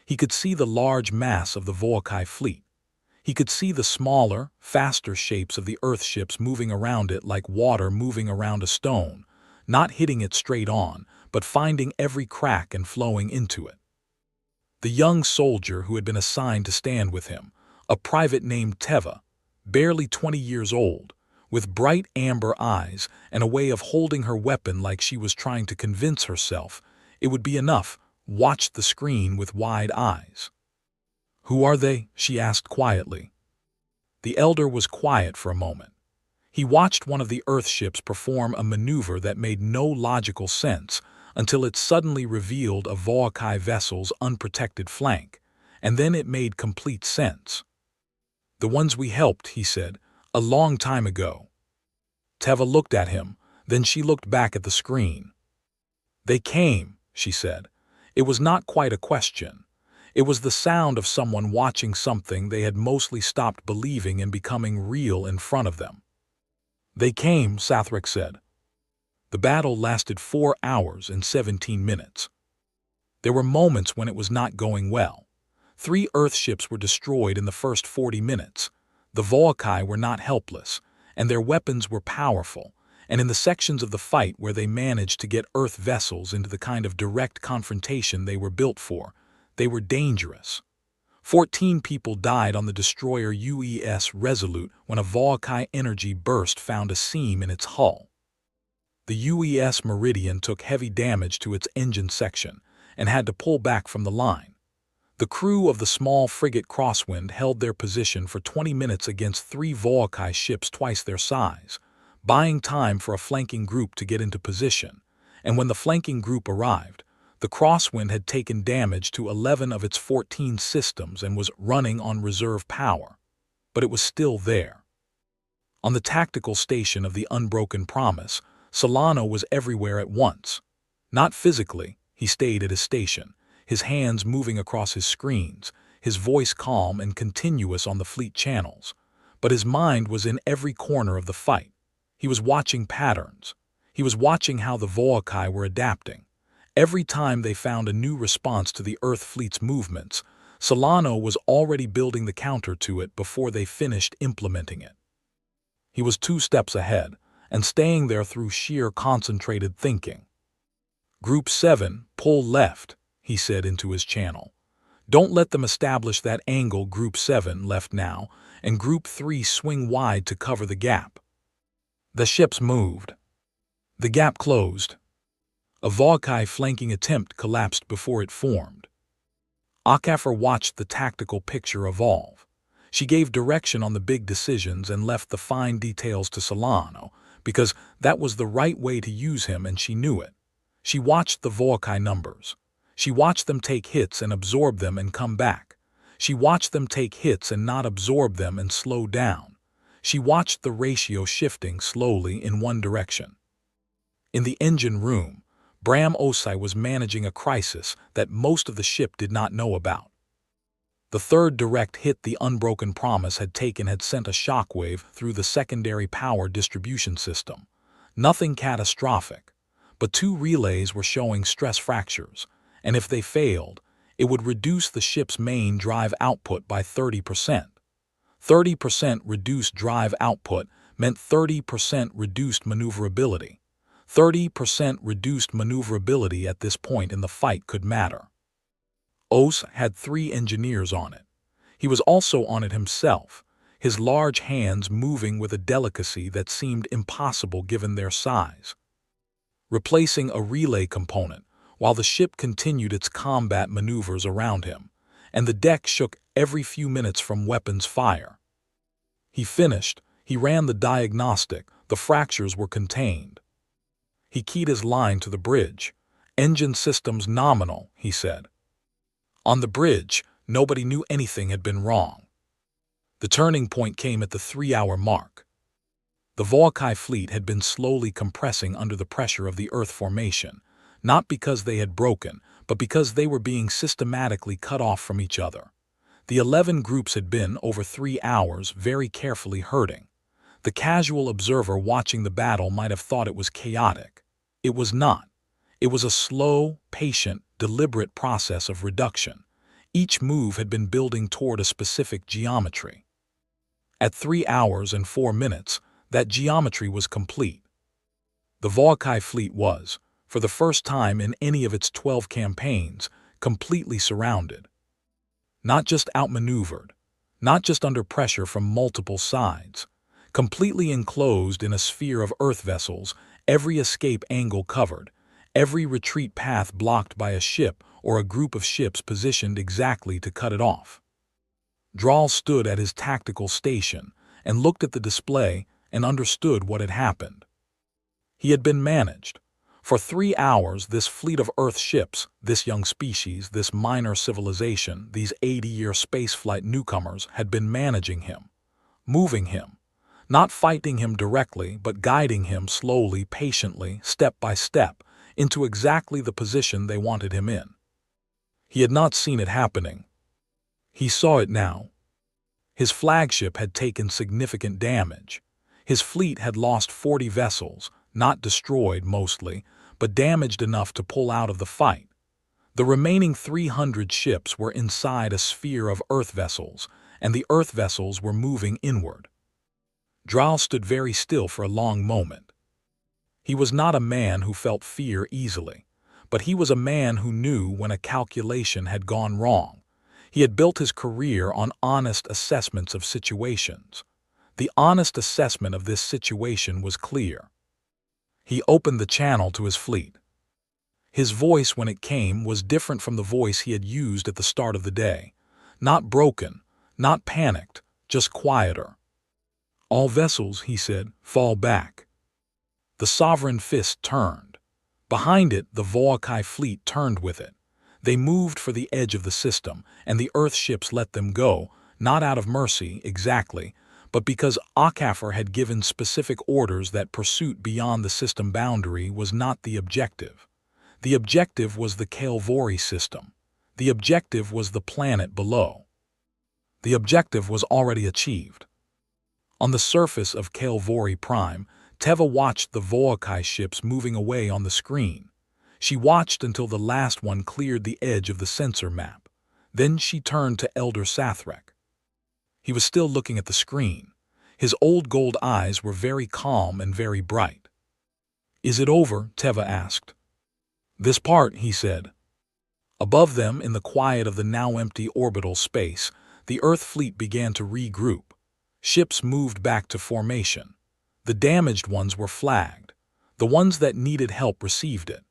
He could see the large mass of the Volkai fleet. He could see the smaller, faster shapes of the Earth ships moving around it like water moving around a stone, not hitting it straight on, but finding every crack and flowing into it. The young soldier who had been assigned to stand with him, a private named Teva, barely 20 years old, with bright amber eyes and a way of holding her weapon like she was trying to convince herself it would be enough, watched the screen with wide eyes. "Who are they?" she asked quietly. The elder was quiet for a moment. He watched one of the Earth ships perform a maneuver that made no logical sense until it suddenly revealed a Volkai vessel's unprotected flank, and then it made complete sense. "The ones we helped," he said, "a long time ago." Teva looked at him, then she looked back at the screen. "They came," she said. It was not quite a question. It was the sound of someone watching something they had mostly stopped believing in becoming real in front of them. "They came," Sathrek said. The battle lasted 4 hours and 17 minutes. There were moments when it was not going well. 3 Earth ships were destroyed in the first 40 minutes. The Volkai were not helpless, and their weapons were powerful, and in the sections of the fight where they managed to get Earth vessels into the kind of direct confrontation they were built for, they were dangerous. 14 people died on the destroyer UES Resolute when a Volkai energy burst found a seam in its hull. The UES Meridian took heavy damage to its engine section and had to pull back from the line. The crew of the small frigate Crosswind held their position for 20 minutes against 3 Volkai ships twice their size, buying time for a flanking group to get into position, and when the flanking group arrived, the Crosswind had taken damage to 11 of its 14 systems and was running on reserve power, but it was still there. On the tactical station of the Unbroken Promise, Solano was everywhere at once. Not physically, he stayed at his station, his hands moving across his screens, his voice calm and continuous on the fleet channels, but his mind was in every corner of the fight. He was watching patterns. He was watching how the Volkai were adapting. Every time they found a new response to the Earth fleet's movements, Solano was already building the counter to it before they finished implementing it. He was 2 steps ahead, and staying there through sheer concentrated thinking. "Group 7, pull left," he said into his channel. "Don't let them establish that angle. Group 7 left now, and Group 3 swing wide to cover the gap." The ships moved. The gap closed. A Volkai flanking attempt collapsed before it formed. Akafar watched the tactical picture evolve. She gave direction on the big decisions and left the fine details to Solano, because that was the right way to use him and she knew it. She watched the Volkai numbers. She watched them take hits and absorb them and come back. She watched them take hits and not absorb them and slow down. She watched the ratio shifting slowly in one direction. In the engine room, Bram Osai was managing a crisis that most of the ship did not know about. The third direct hit the Unbroken Promise had taken had sent a shockwave through the secondary power distribution system. Nothing catastrophic, but 2 relays were showing stress fractures, and if they failed, it would reduce the ship's main drive output by 30%. 30% reduced drive output meant 30% reduced maneuverability. 30% reduced maneuverability at this point in the fight could matter. Os had 3 engineers on it. He was also on it himself, his large hands moving with a delicacy that seemed impossible given their size. Replacing a relay component while the ship continued its combat maneuvers around him, and the deck shook every few minutes from weapons fire. He finished, He ran the diagnostic. The fractures were contained. He keyed his line to the bridge. "Engine systems nominal," he said. On the bridge, nobody knew anything had been wrong. The turning point came at the 3-hour mark. The Volkai fleet had been slowly compressing under the pressure of the Earth formation, not because they had broken, but because they were being systematically cut off from each other. The 11 groups had been, over 3 hours, very carefully herding. The casual observer watching the battle might have thought it was chaotic. It was not. It was a slow, patient, deliberate process of reduction. Each move had been building toward a specific geometry. At 3 hours and 4 minutes, that geometry was complete. The Volkai fleet was, for the first time in any of its 12 campaigns, completely surrounded. Not just outmaneuvered, not just under pressure from multiple sides, completely enclosed in a sphere of Earth vessels, every escape angle covered, every retreat path blocked by a ship or a group of ships positioned exactly to cut it off. Draal stood at his tactical station and looked at the display and understood what had happened. He had been managed. For 3 hours, this fleet of Earth ships, this young species, this minor civilization, these 80-year spaceflight newcomers had been managing him, moving him, not fighting him directly, but guiding him slowly, patiently, step by step, into exactly the position they wanted him in. He had not seen it happening. He saw it now. His flagship had taken significant damage. His fleet had lost 40 vessels, not destroyed mostly, but damaged enough to pull out of the fight. The remaining 300 ships were inside a sphere of Earth vessels, and the Earth vessels were moving inward. Draal stood very still for a long moment. He was not a man who felt fear easily, but he was a man who knew when a calculation had gone wrong. He had built his career on honest assessments of situations. The honest assessment of this situation was clear. He opened the channel to his fleet. His voice, when it came, was different from the voice he had used at the start of the day. Not broken, not panicked, just quieter. "All vessels," he said, "fall back." The sovereign fist turned. Behind it, the Volkai fleet turned with it. They moved for the edge of the system, and the Earth ships let them go, not out of mercy, exactly, but because Akafar had given specific orders that pursuit beyond the system boundary was not the objective. The objective was the Kael'Vori system. The objective was the planet below. The objective was already achieved. On the surface of Kael'Vori Prime, Teva watched the Volkai ships moving away on the screen. She watched until the last one cleared the edge of the sensor map. Then she turned to Elder Sathrek. He was still looking at the screen. His old gold eyes were very calm and very bright. "Is it over?" Teva asked. "This part," he said. Above them, in the quiet of the now empty orbital space, the Earth fleet began to regroup. Ships moved back to formation. The damaged ones were flagged. The ones that needed help received it.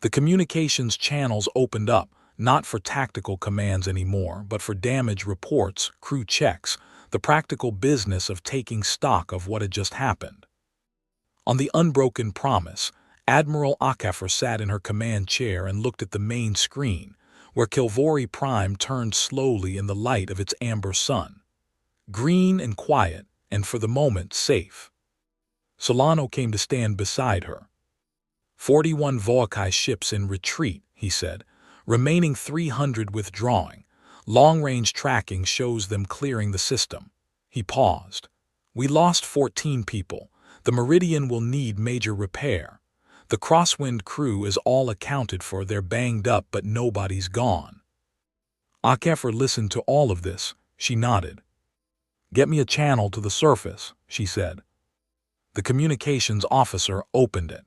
The communications channels opened up, not for tactical commands anymore, but for damage reports, crew checks, the practical business of taking stock of what had just happened. On the unbroken Promise, Admiral Akafar sat in her command chair and looked at the main screen, where Kael'Vori Prime turned slowly in the light of its amber sun. Green and quiet, and for the moment safe. Solano came to stand beside her. 41 Volkai ships in retreat, he said, remaining 300 withdrawing. Long-range tracking shows them clearing the system. He paused. We lost 14 people. The Meridian will need major repair. The Crosswind crew is all accounted for. They're banged up, but nobody's gone. Akafar listened to all of this. She nodded. Get me a channel to the surface, she said. The communications officer opened it.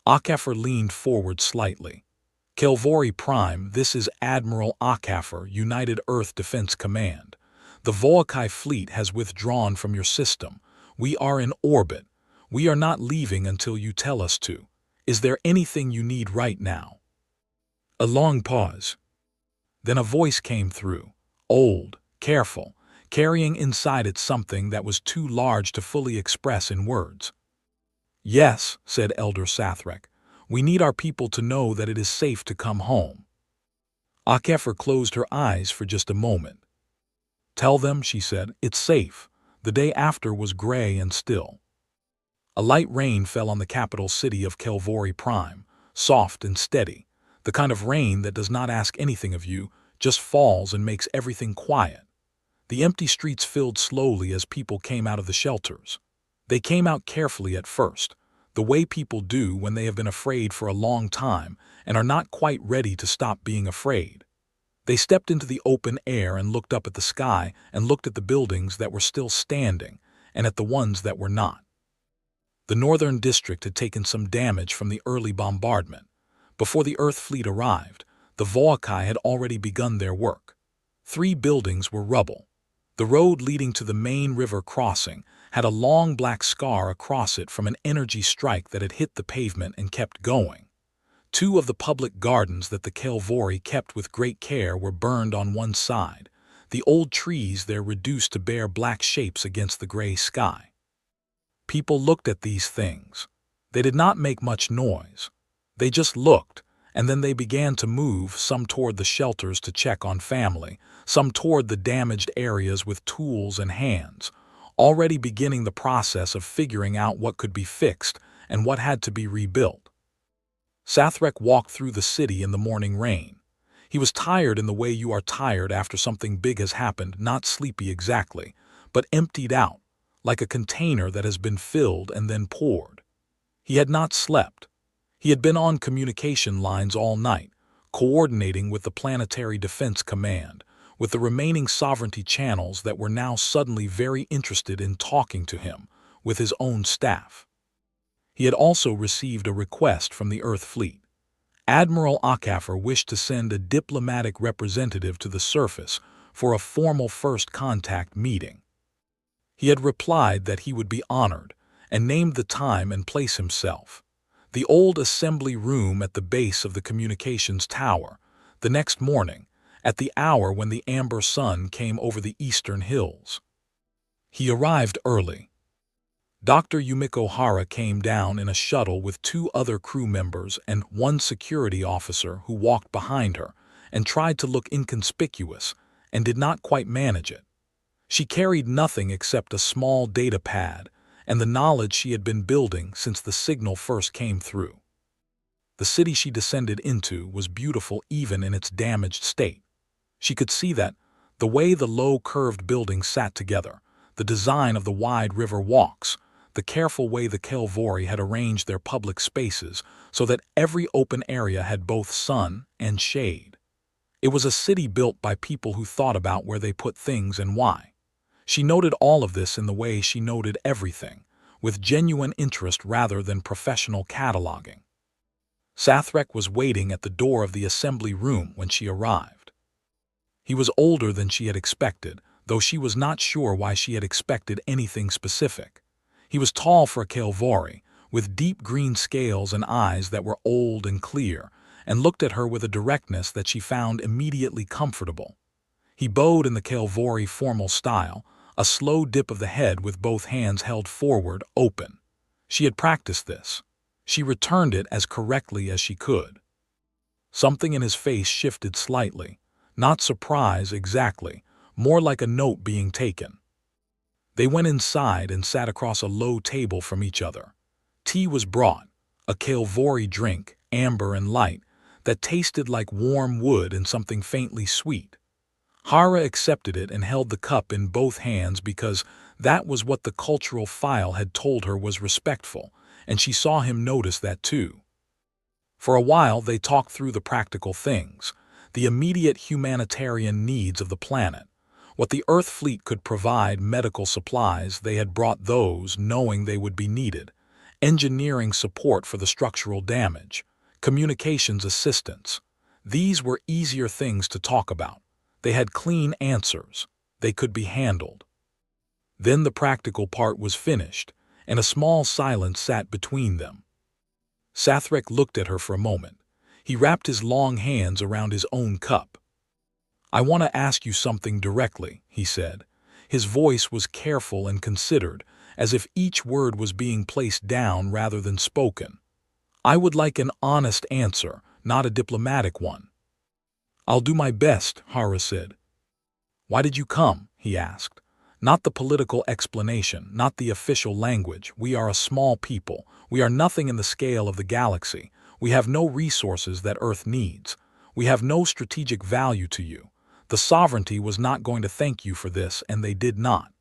Akafar leaned forward slightly. Kael'Vori Prime, this is Admiral Akafar, United Earth Defense Command. The Volkai fleet has withdrawn from your system. We are in orbit. We are not leaving until you tell us to. Is there anything you need right now? A long pause. Then a voice came through, old, careful. carrying inside it something that was too large to fully express in words. "Yes," said Elder Sathrek, "we need our people to know that it is safe to come home." Akefer closed her eyes for just a moment. "Tell them," she said, "it's safe." The day after was gray and still. A light rain fell on the capital city of Kelvori Prime, soft and steady, the kind of rain that does not ask anything of you, just falls and makes everything quiet. The empty streets filled slowly as people came out of the shelters. They came out carefully at first, the way people do when they have been afraid for a long time and are not quite ready to stop being afraid. They stepped into the open air and looked up at the sky and looked at the buildings that were still standing and at the ones that were not. The northern district had taken some damage from the early bombardment. Before the Earth fleet arrived, the Voakai had already begun their work. 3 buildings were rubble. The road leading to the main river crossing had a long black scar across it from an energy strike that had hit the pavement and kept going. 2 of the public gardens that the Kelvori kept with great care were burned on one side, the old trees there reduced to bare black shapes against the gray sky. People looked at these things. They did not make much noise. They just looked, and then they began to move, some toward the shelters to check on family, some toward the damaged areas with tools and hands, already beginning the process of figuring out what could be fixed and what had to be rebuilt. Sathrek walked through the city in the morning rain. He was tired in the way you are tired after something big has happened, not sleepy exactly, but emptied out, like a container that has been filled and then poured. He had not slept. He had been on communication lines all night, coordinating with the Planetary Defense Command, with the remaining sovereignty channels that were now suddenly very interested in talking to him, with his own staff. He had also received a request from the Earth Fleet. Admiral Akefer wished to send a diplomatic representative to the surface for a formal first contact meeting. He had replied that he would be honored, and named the time and place himself. The old assembly room at the base of the communications tower, the next morning, at the hour when the amber sun came over the eastern hills. He arrived early. Dr. Yumiko Hara came down in a shuttle with 2 other crew members and 1 security officer who walked behind her and tried to look inconspicuous and did not quite manage it. She carried nothing except a small data pad and the knowledge she had been building since the signal first came through. The city she descended into was beautiful even in its damaged state. She could see that, the way the low curved buildings sat together, the design of the wide river walks, the careful way the Kelvori had arranged their public spaces so that every open area had both sun and shade. It was a city built by people who thought about where they put things and why. She noted all of this in the way she noted everything, with genuine interest rather than professional cataloging. Sathrek was waiting at the door of the assembly room when she arrived. He was older than she had expected, though she was not sure why she had expected anything specific. He was tall for a Kelvori, with deep green scales and eyes that were old and clear, and looked at her with a directness that she found immediately comfortable. He bowed in the Kelvori formal style, a slow dip of the head with both hands held forward, open. She had practiced this. She returned it as correctly as she could. Something in his face shifted slightly, not surprise exactly, more like a note being taken. They went inside and sat across a low table from each other. Tea was brought, a Kelvori drink, amber and light, that tasted like warm wood and something faintly sweet. Hara accepted it and held the cup in both hands because that was what the cultural file had told her was respectful, and she saw him notice that too. For a while they talked through the practical things, the immediate humanitarian needs of the planet. What the Earth fleet could provide, medical supplies, they had brought those knowing they would be needed, engineering support for the structural damage, communications assistance. These were easier things to talk about. They had clean answers. They could be handled. Then the practical part was finished, and a small silence sat between them. Sathrek looked at her for a moment. He wrapped his long hands around his own cup. "I want to ask you something directly," he said. His voice was careful and considered, as if each word was being placed down rather than spoken. "I would like an honest answer, not a diplomatic one." "I'll do my best," Hara said. "Why did you come?" he asked. "Not the political explanation, not the official language. We are a small people. We are nothing in the scale of the galaxy. We have no resources that Earth needs. We have no strategic value to you. The sovereignty was not going to thank you for this, and they did not.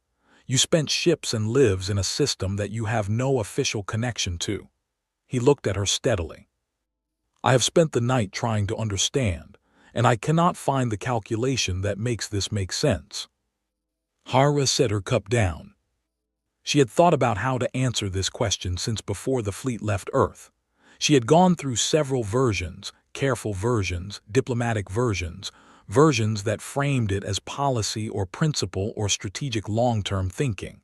You spent ships and lives in a system that you have no official connection to." He looked at her steadily. "I have spent the night trying to understand, and I cannot find the calculation that makes this make sense." Hara set her cup down. She had thought about how to answer this question since before the fleet left Earth. She had gone through several versions, careful versions, diplomatic versions, versions that framed it as policy or principle or strategic long-term thinking.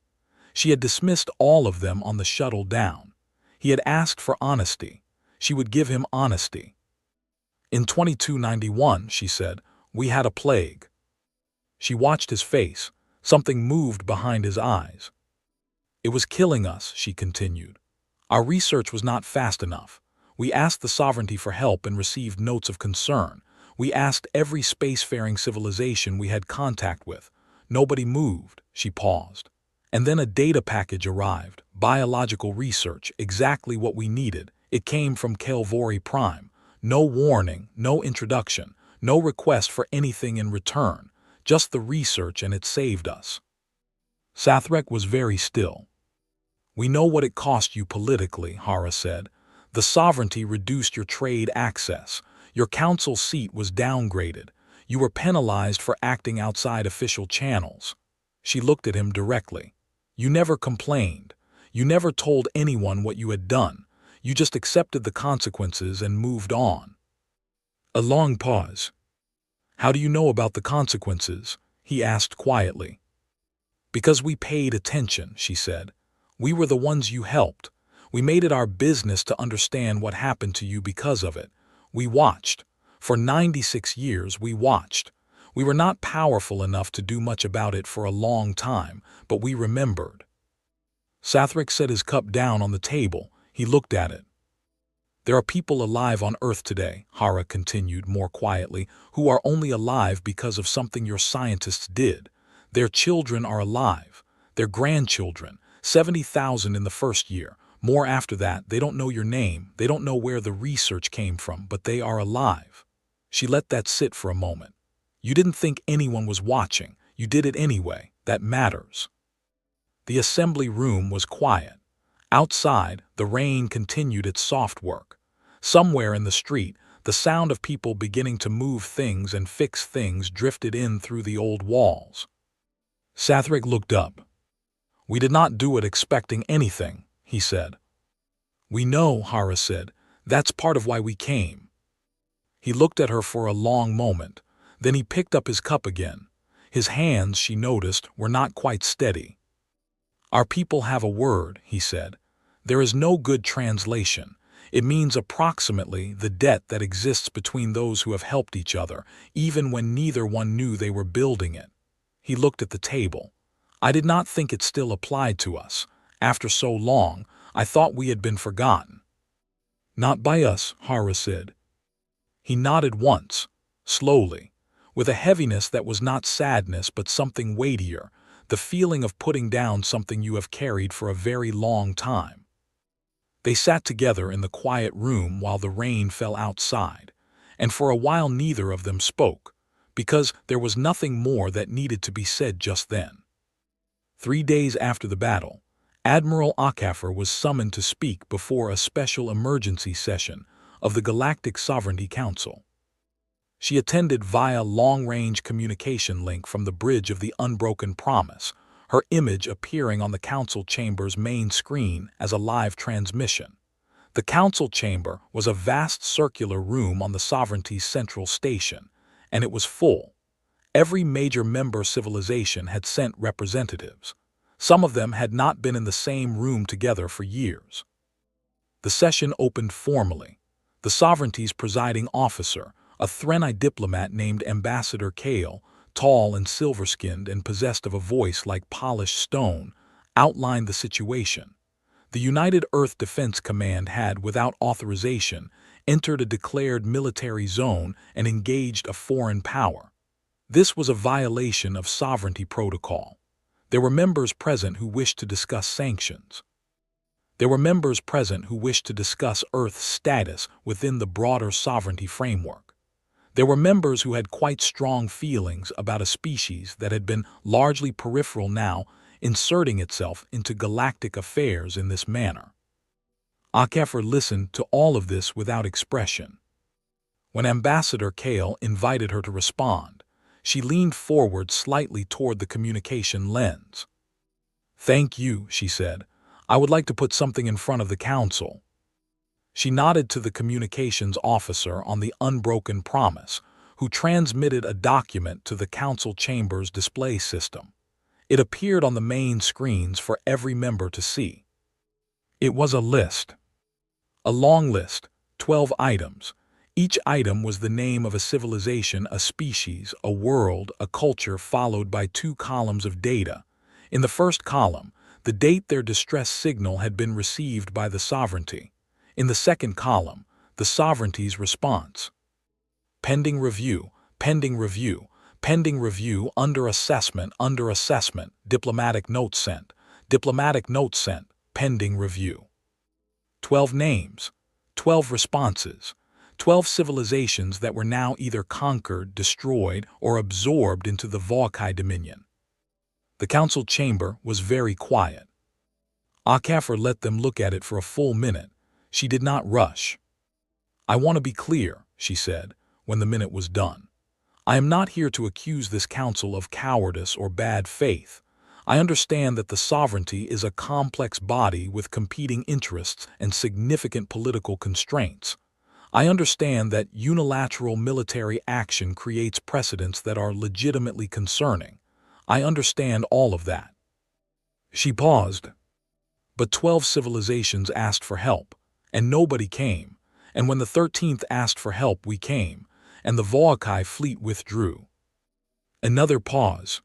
She had dismissed all of them on the shuttle down. He had asked for honesty. She would give him honesty. "In 2291, she said, "we had a plague." She watched his face. Something moved behind his eyes. "It was killing us," she continued. "Our research was not fast enough. We asked the sovereignty for help and received notes of concern. We asked every spacefaring civilization we had contact with. Nobody moved." She paused. "And then a data package arrived. Biological research, exactly what we needed. It came from Kelvori Prime. No warning, no introduction, no request for anything in return. Just the research, and it saved us." Sathrek was very still. "We know what it cost you politically," Hara said. "The sovereignty reduced your trade access. Your council seat was downgraded. You were penalized for acting outside official channels." She looked at him directly. "You never complained. You never told anyone what you had done. You just accepted the consequences and moved on." A long pause. "How do you know about the consequences?" he asked quietly. "Because we paid attention," she said. "We were the ones you helped. We made it our business to understand what happened to you because of it. We watched. For 96 years we watched. We were not powerful enough to do much about it for a long time, but we remembered." Sathrek set his cup down on the table. He looked at it. "There are people alive on Earth today," Hara continued more quietly, "who are only alive because of something your scientists did. Their children are alive. Their grandchildren. 70,000 in the first year. More after that. They don't know your name. They don't know where the research came from, but they are alive." She let that sit for a moment. "You didn't think anyone was watching. You did it anyway. That matters." The assembly room was quiet. Outside, the rain continued its soft work. Somewhere in the street, the sound of people beginning to move things and fix things drifted in through the old walls. Sathrek looked up. "We did not do it expecting anything," he said. "We know," Hara said. "That's part of why we came." He looked at her for a long moment. Then he picked up his cup again. His hands, she noticed, were not quite steady. "Our people have a word," he said. "There is no good translation. It means approximately the debt that exists between those who have helped each other, even when neither one knew they were building it." He looked at the table. "I did not think it still applied to us. After so long, I thought we had been forgotten." "Not by us," Hara said. He nodded once, slowly, with a heaviness that was not sadness but something weightier, the feeling of putting down something you have carried for a very long time. They sat together in the quiet room while the rain fell outside, and for a while neither of them spoke, because there was nothing more that needed to be said just then. 3 days after the battle, Admiral Akafer was summoned to speak before a special emergency session of the Galactic Sovereignty Council. She attended via long-range communication link from the bridge of the Unbroken Promise, her image appearing on the council chamber's main screen as a live transmission. The council chamber was a vast circular room on the Sovereignty's central station, and it was full. Every major member civilization had sent representatives. Some of them had not been in the same room together for years. The session opened formally. The Sovereignty's presiding officer, a Threnai diplomat named Ambassador Kale, tall and silver-skinned and possessed of a voice like polished stone, outlined the situation. The United Earth Defense Command had, without authorization, entered a declared military zone and engaged a foreign power. This was a violation of sovereignty protocol. There were members present who wished to discuss sanctions. There were members present who wished to discuss Earth's status within the broader sovereignty framework. There were members who had quite strong feelings about a species that had been largely peripheral now inserting itself into galactic affairs in this manner. Akefer listened to all of this without expression. When Ambassador Kale invited her to respond, she leaned forward slightly toward the communication lens. "Thank you," she said. "I would like to put something in front of the Council." She nodded to the communications officer on the Unbroken Promise, who transmitted a document to the Council chamber's display system. It appeared on the main screens for every member to see. It was a list. A long list, 12 items. Each item was the name of a civilization, a species, a world, a culture, followed by 2 columns of data. In the first column, the date their distress signal had been received by the sovereignty. In the second column, the sovereignty's response. Pending review, pending review, pending review, under assessment, diplomatic note sent, pending review. 12 names, 12 responses, 12 civilizations that were now either conquered, destroyed, or absorbed into the Vaukai dominion. The council chamber was very quiet. Akefer let them look at it for a full minute. She did not rush. "I want to be clear," she said, when the minute was done. "I am not here to accuse this council of cowardice or bad faith. I understand that the sovereignty is a complex body with competing interests and significant political constraints. I understand that unilateral military action creates precedents that are legitimately concerning. I understand all of that." She paused. But 12 civilizations asked for help, and nobody came, and when the 13th asked for help we came, and the Vaukai fleet withdrew. Another pause.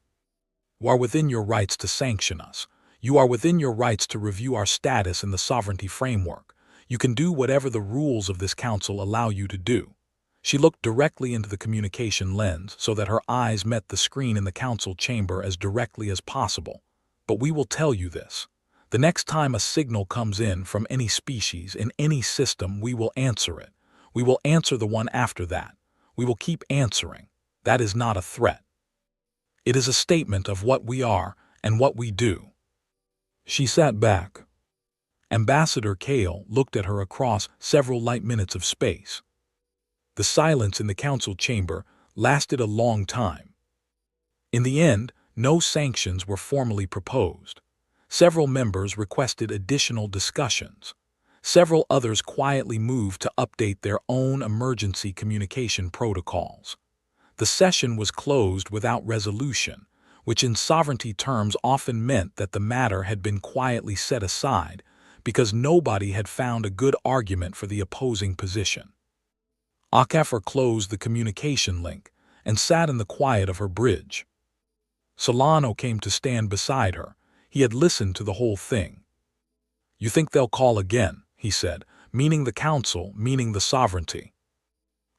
"You are within your rights to sanction us. You are within your rights to review our status in the sovereignty framework. You can do whatever the rules of this council allow you to do." She looked directly into the communication lens so that her eyes met the screen in the council chamber as directly as possible. "But we will tell you this. The next time a signal comes in from any species in any system, we will answer it. We will answer the one after that. We will keep answering. That is not a threat. It is a statement of what we are and what we do." She sat back. Ambassador Kale looked at her across several light minutes of space. The silence in the council chamber lasted a long time. In the end, no sanctions were formally proposed. Several members requested additional discussions. Several others quietly moved to update their own emergency communication protocols. The session was closed without resolution, which in sovereignty terms often meant that the matter had been quietly set aside because nobody had found a good argument for the opposing position. Akefer closed the communication link and sat in the quiet of her bridge. Solano came to stand beside her. He had listened to the whole thing. "You think they'll call again," he said, "meaning the council, meaning the sovereignty."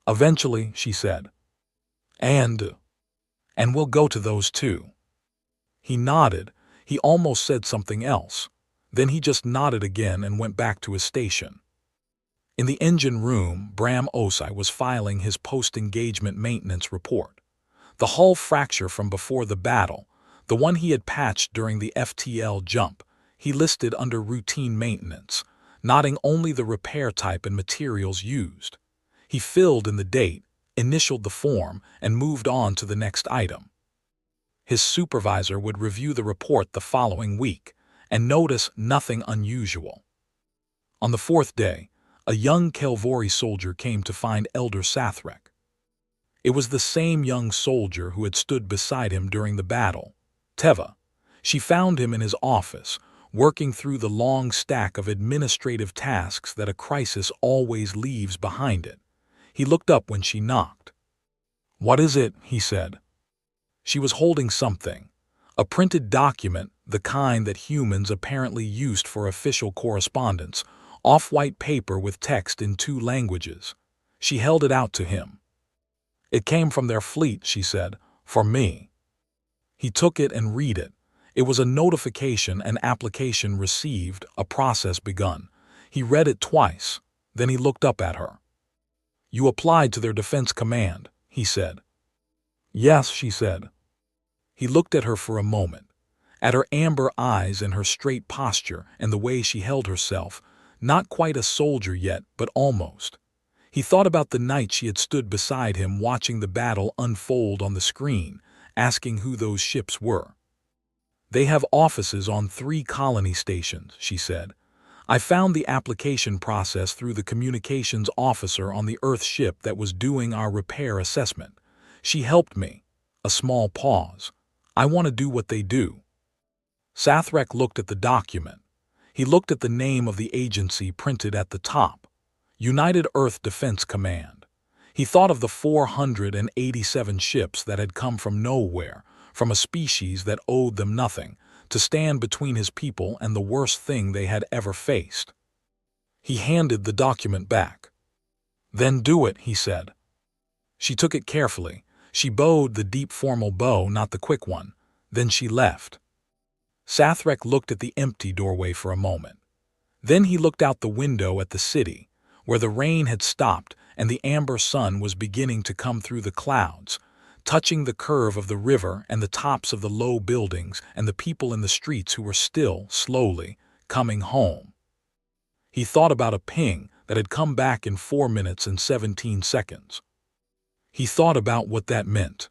"Eventually," she said. And we'll go to those too." He nodded. He almost said something else. Then he just nodded again and went back to his station. In the engine room, Bram Osai was filing his post-engagement maintenance report. The hull fracture from before the battle, the one he had patched during the FTL jump, he listed under routine maintenance, noting only the repair type and materials used. He filled in the date, initialed the form, and moved on to the next item. His supervisor would review the report the following week and notice nothing unusual. On the 4th day, a young Kelvori soldier came to find Elder Sathrek. It was the same young soldier who had stood beside him during the battle, Teva. She found him in his office, working through the long stack of administrative tasks that a crisis always leaves behind it. He looked up when she knocked. "What is it?" he said. She was holding something, a printed document, the kind that humans apparently used for official correspondence, off-white paper with text in 2 languages. She held it out to him. "It came from their fleet," she said, "for me." He took it and read it. It was a notification, an application received, a process begun. He read it twice, then he looked up at her. "You applied to their defense command," he said. "Yes," she said. He looked at her for a moment, at her amber eyes and her straight posture and the way she held herself, not quite a soldier yet, but almost. He thought about the night she had stood beside him watching the battle unfold on the screen, asking who those ships were. "They have offices on 3 colony stations," she said. "I found the application process through the communications officer on the Earth ship that was doing our repair assessment. She helped me." A small pause. "I want to do what they do." Sathrek looked at the document. He looked at the name of the agency printed at the top. United Earth Defense Command. He thought of the 487 ships that had come from nowhere, from a species that owed them nothing, to stand between his people and the worst thing they had ever faced. He handed the document back. "Then do it," he said. She took it carefully. She bowed the deep formal bow, not the quick one. Then she left. Sathrek looked at the empty doorway for a moment. Then he looked out the window at the city, where the rain had stopped and the amber sun was beginning to come through the clouds, touching the curve of the river and the tops of the low buildings and the people in the streets who were still, slowly, coming home. He thought about a ping that had come back in 4 minutes and 17 seconds. He thought about what that meant.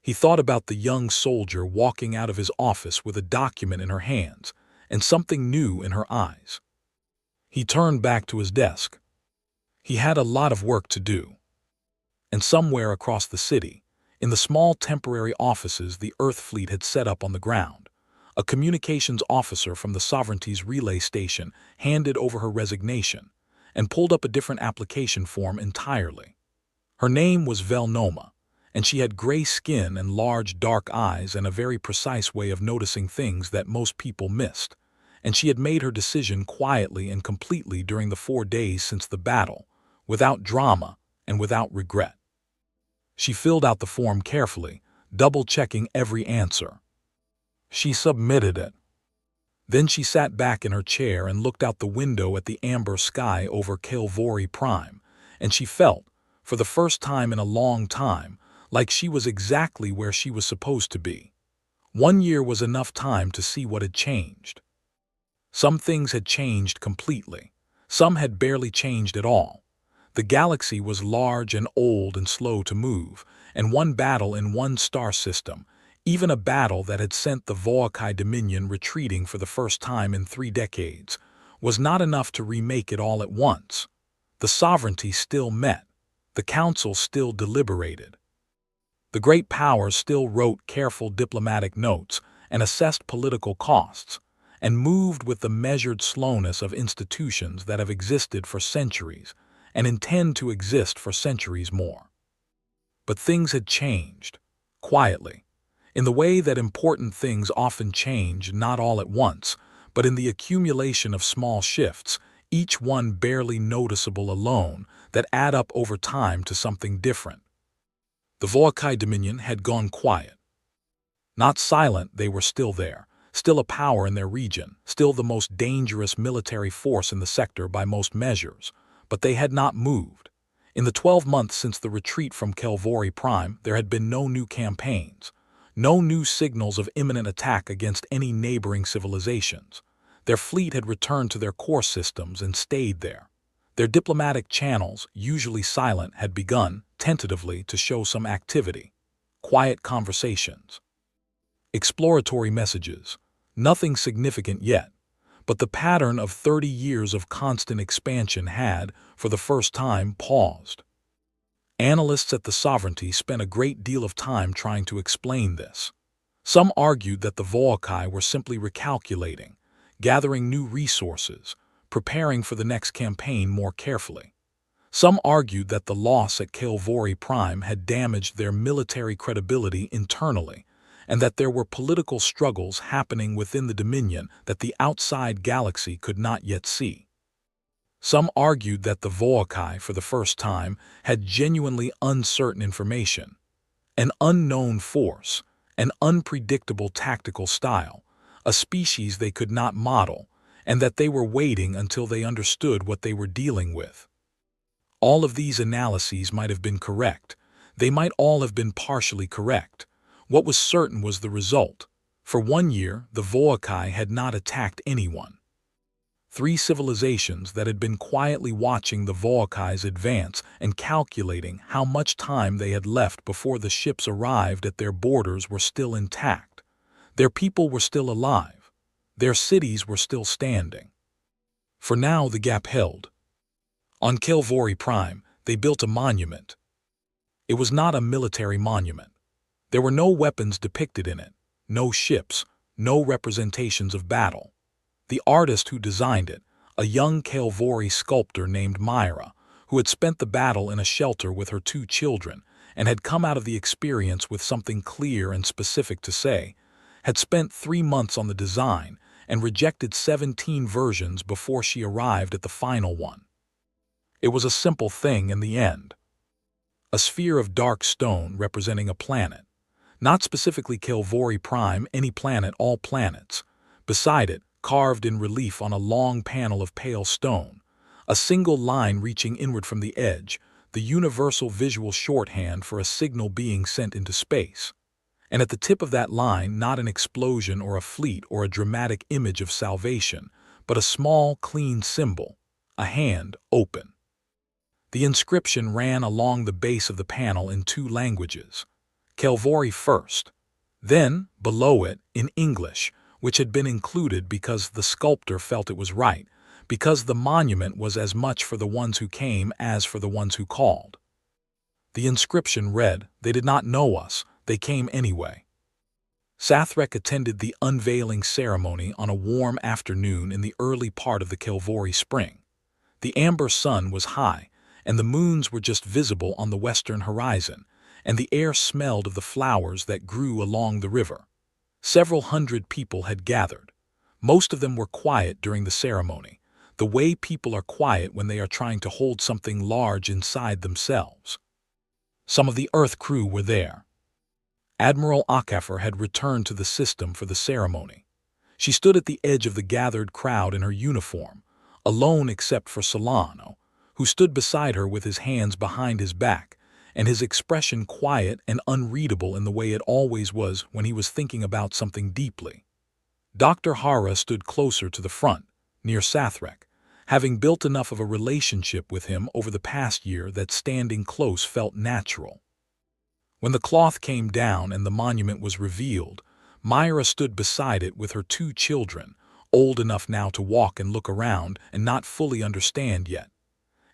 He thought about the young soldier walking out of his office with a document in her hands and something new in her eyes. He turned back to his desk. He had a lot of work to do. And somewhere across the city, in the small temporary offices the Earth fleet had set up on the ground, a communications officer from the Sovereignty's relay station handed over her resignation and pulled up a different application form entirely. Her name was Velnoma, and she had gray skin and large dark eyes and a very precise way of noticing things that most people missed, and she had made her decision quietly and completely during the 4 days since the battle, without drama and without regret. She filled out the form carefully, double-checking every answer. She submitted it. Then she sat back in her chair and looked out the window at the amber sky over Kelvori Prime, and she felt, for the first time in a long time, like she was exactly where she was supposed to be. 1 year was enough time to see what had changed. Some things had changed completely. Some had barely changed at all. The galaxy was large and old and slow to move, and one battle in one star system, even a battle that had sent the Voakai Dominion retreating for the first time in 3 decades, was not enough to remake it all at once. The Sovereignty still met. The Council still deliberated. The great powers still wrote careful diplomatic notes and assessed political costs, and moved with the measured slowness of institutions that have existed for centuries and intend to exist for centuries more. But things had changed, quietly, in the way that important things often change not all at once, but in the accumulation of small shifts, each one barely noticeable alone, that add up over time to something different. The Voakai Dominion had gone quiet. Not silent, they were still there, still a power in their region, still the most dangerous military force in the sector by most measures, but they had not moved. In the 12 months since the retreat from Kelvori Prime, there had been no new campaigns, no new signals of imminent attack against any neighboring civilizations. Their fleet had returned to their core systems and stayed there. Their diplomatic channels, usually silent, had begun, tentatively, to show some activity. Quiet conversations. Exploratory messages. Nothing significant yet, but the pattern of 30 years of constant expansion had, for the first time, paused. Analysts at the Sovereignty spent a great deal of time trying to explain this. Some argued that the Voakai were simply recalculating, gathering new resources, preparing for the next campaign more carefully. Some argued that the loss at Kelvori Prime had damaged their military credibility internally, and that there were political struggles happening within the Dominion that the outside galaxy could not yet see. Some argued that the Voakai, for the first time, had genuinely uncertain information, an unknown force, an unpredictable tactical style, a species they could not model, and that they were waiting until they understood what they were dealing with. All of these analyses might have been correct. They might all have been partially correct. What was certain was the result. For 1 year, the Voakai had not attacked anyone. 3 civilizations that had been quietly watching the Voakai's advance and calculating how much time they had left before the ships arrived at their borders were still intact. Their people were still alive. Their cities were still standing. For now, the gap held. On Kelvori Prime, they built a monument. It was not a military monument. There were no weapons depicted in it, no ships, no representations of battle. The artist who designed it, a young Kelvori sculptor named Myra, who had spent the battle in a shelter with her 2 children and had come out of the experience with something clear and specific to say, had spent 3 months on the design and rejected 17 versions before she arrived at the final one. It was a simple thing in the end. A sphere of dark stone representing a planet. Not specifically Kelvori Prime, any planet, all planets. Beside it, carved in relief on a long panel of pale stone, a single line reaching inward from the edge, the universal visual shorthand for a signal being sent into space. And at the tip of that line, not an explosion or a fleet or a dramatic image of salvation, but a small, clean symbol, a hand open. The inscription ran along the base of the panel in 2 languages, Kelvori first, then, below it, in English, which had been included because the sculptor felt it was right, because the monument was as much for the ones who came as for the ones who called. The inscription read, "They did not know us, they came anyway." Sathrek attended the unveiling ceremony on a warm afternoon in the early part of the Kelvori spring. The amber sun was high, and the moons were just visible on the western horizon, and the air smelled of the flowers that grew along the river. Several hundred people had gathered. Most of them were quiet during the ceremony, the way people are quiet when they are trying to hold something large inside themselves. Some of the Earth crew were there. Admiral Akafer had returned to the system for the ceremony. She stood at the edge of the gathered crowd in her uniform, alone except for Solano, who stood beside her with his hands behind his back, and his expression quiet and unreadable in the way it always was when he was thinking about something deeply. Dr. Hara stood closer to the front, near Sathrek, having built enough of a relationship with him over the past year that standing close felt natural. When the cloth came down and the monument was revealed, Myra stood beside it with her 2 children, old enough now to walk and look around and not fully understand yet.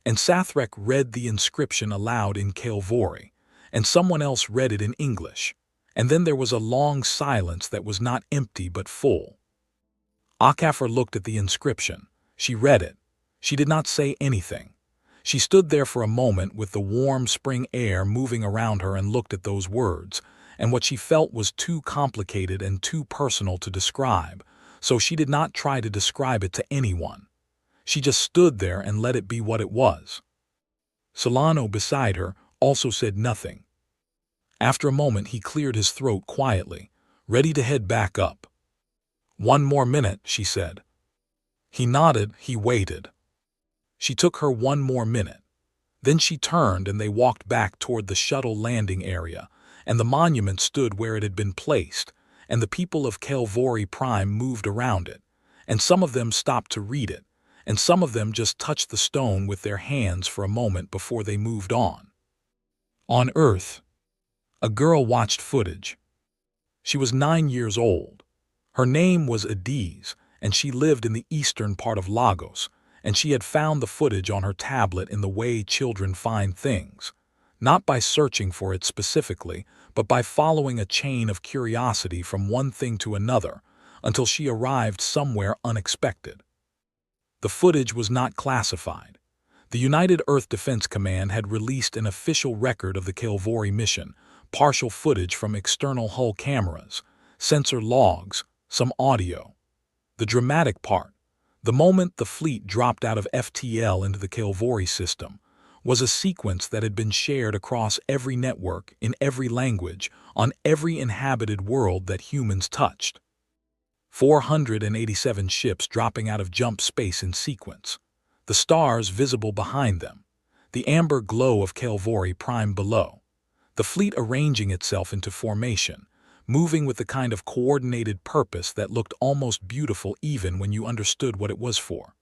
And Sathrek read the inscription aloud in Kelvori, and someone else read it in English, and then there was a long silence that was not empty but full. Akafer looked at the inscription. She read it. She did not say anything. She stood there for a moment with the warm spring air moving around her and looked at those words, and what she felt was too complicated and too personal to describe, so she did not try to describe it to anyone. She just stood there and let it be what it was. Solano beside her also said nothing. After a moment he cleared his throat quietly, ready to head back up. "1 more minute," she said. He nodded, he waited. She took her 1 more minute. Then she turned and they walked back toward the shuttle landing area, and the monument stood where it had been placed, and the people of Kelvori Prime moved around it, and some of them stopped to read it, and some of them just touched the stone with their hands for a moment before they moved on. On Earth, a girl watched footage. She was 9 years old. Her name was Adiz, and she lived in the eastern part of Lagos, and she had found the footage on her tablet in the way children find things, not by searching for it specifically, but by following a chain of curiosity from one thing to another until she arrived somewhere unexpected. The footage was not classified. The United Earth Defense Command had released an official record of the Kelvori mission, partial footage from external hull cameras, sensor logs, some audio. The dramatic part, the moment the fleet dropped out of FTL into the Kelvori system, was a sequence that had been shared across every network, in every language, on every inhabited world that humans touched. 487 ships dropping out of jump space in sequence, the stars visible behind them, the amber glow of Kelvori Prime below, the fleet arranging itself into formation, moving with the kind of coordinated purpose that looked almost beautiful even when you understood what it was for.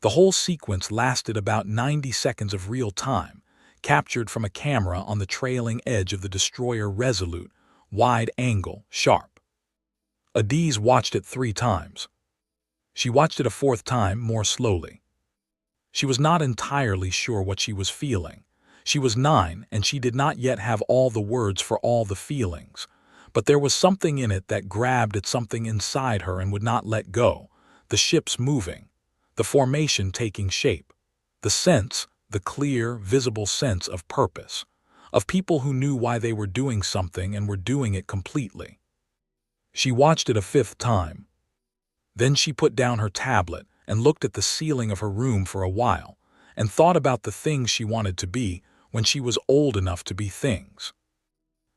The whole sequence lasted about 90 seconds of real time, captured from a camera on the trailing edge of the destroyer Resolute, wide angle, sharp. Adiz watched it 3 times. She watched it a 4th time more slowly. She was not entirely sure what she was feeling. She was 9 and she did not yet have all the words for all the feelings. But there was something in it that grabbed at something inside her and would not let go. The ships moving, the formation taking shape, the sense, the clear, visible sense of purpose, of people who knew why they were doing something and were doing it completely. She watched it a 5th time. Then she put down her tablet and looked at the ceiling of her room for a while and thought about the things she wanted to be when she was old enough to be things.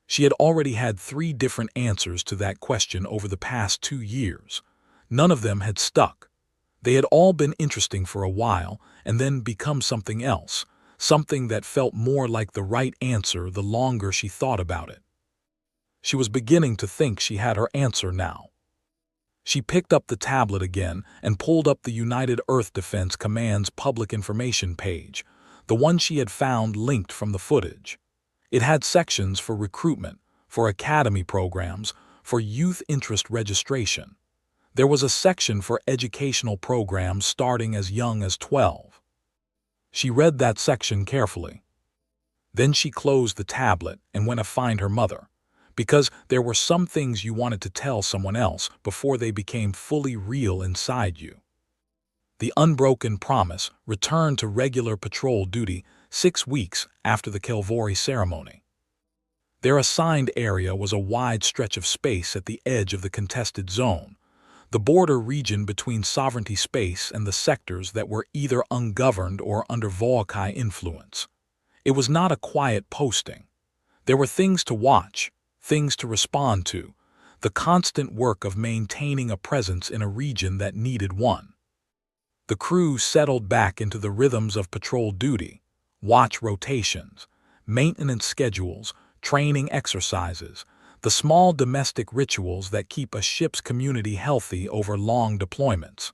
She had already had 3 different answers to that question over the past 2 years. None of them had stuck. They had all been interesting for a while and then become something else, something that felt more like the right answer the longer she thought about it. She was beginning to think she had her answer now. She picked up the tablet again and pulled up the United Earth Defense Command's public information page, the one she had found linked from the footage. It had sections for recruitment, for academy programs, for youth interest registration. There was a section for educational programs starting as young as 12. She read that section carefully. Then she closed the tablet and went to find her mother, because there were some things you wanted to tell someone else before they became fully real inside you. The unbroken promise returned to regular patrol duty 6 weeks after the Kelvori ceremony. Their assigned area was a wide stretch of space at the edge of the contested zone, the border region between sovereignty space and the sectors that were either ungoverned or under Volkai influence. It was not a quiet posting. There were things to watch, things to respond to, the constant work of maintaining a presence in a region that needed one. The crew settled back into the rhythms of patrol duty, watch rotations, maintenance schedules, training exercises, the small domestic rituals that keep a ship's community healthy over long deployments.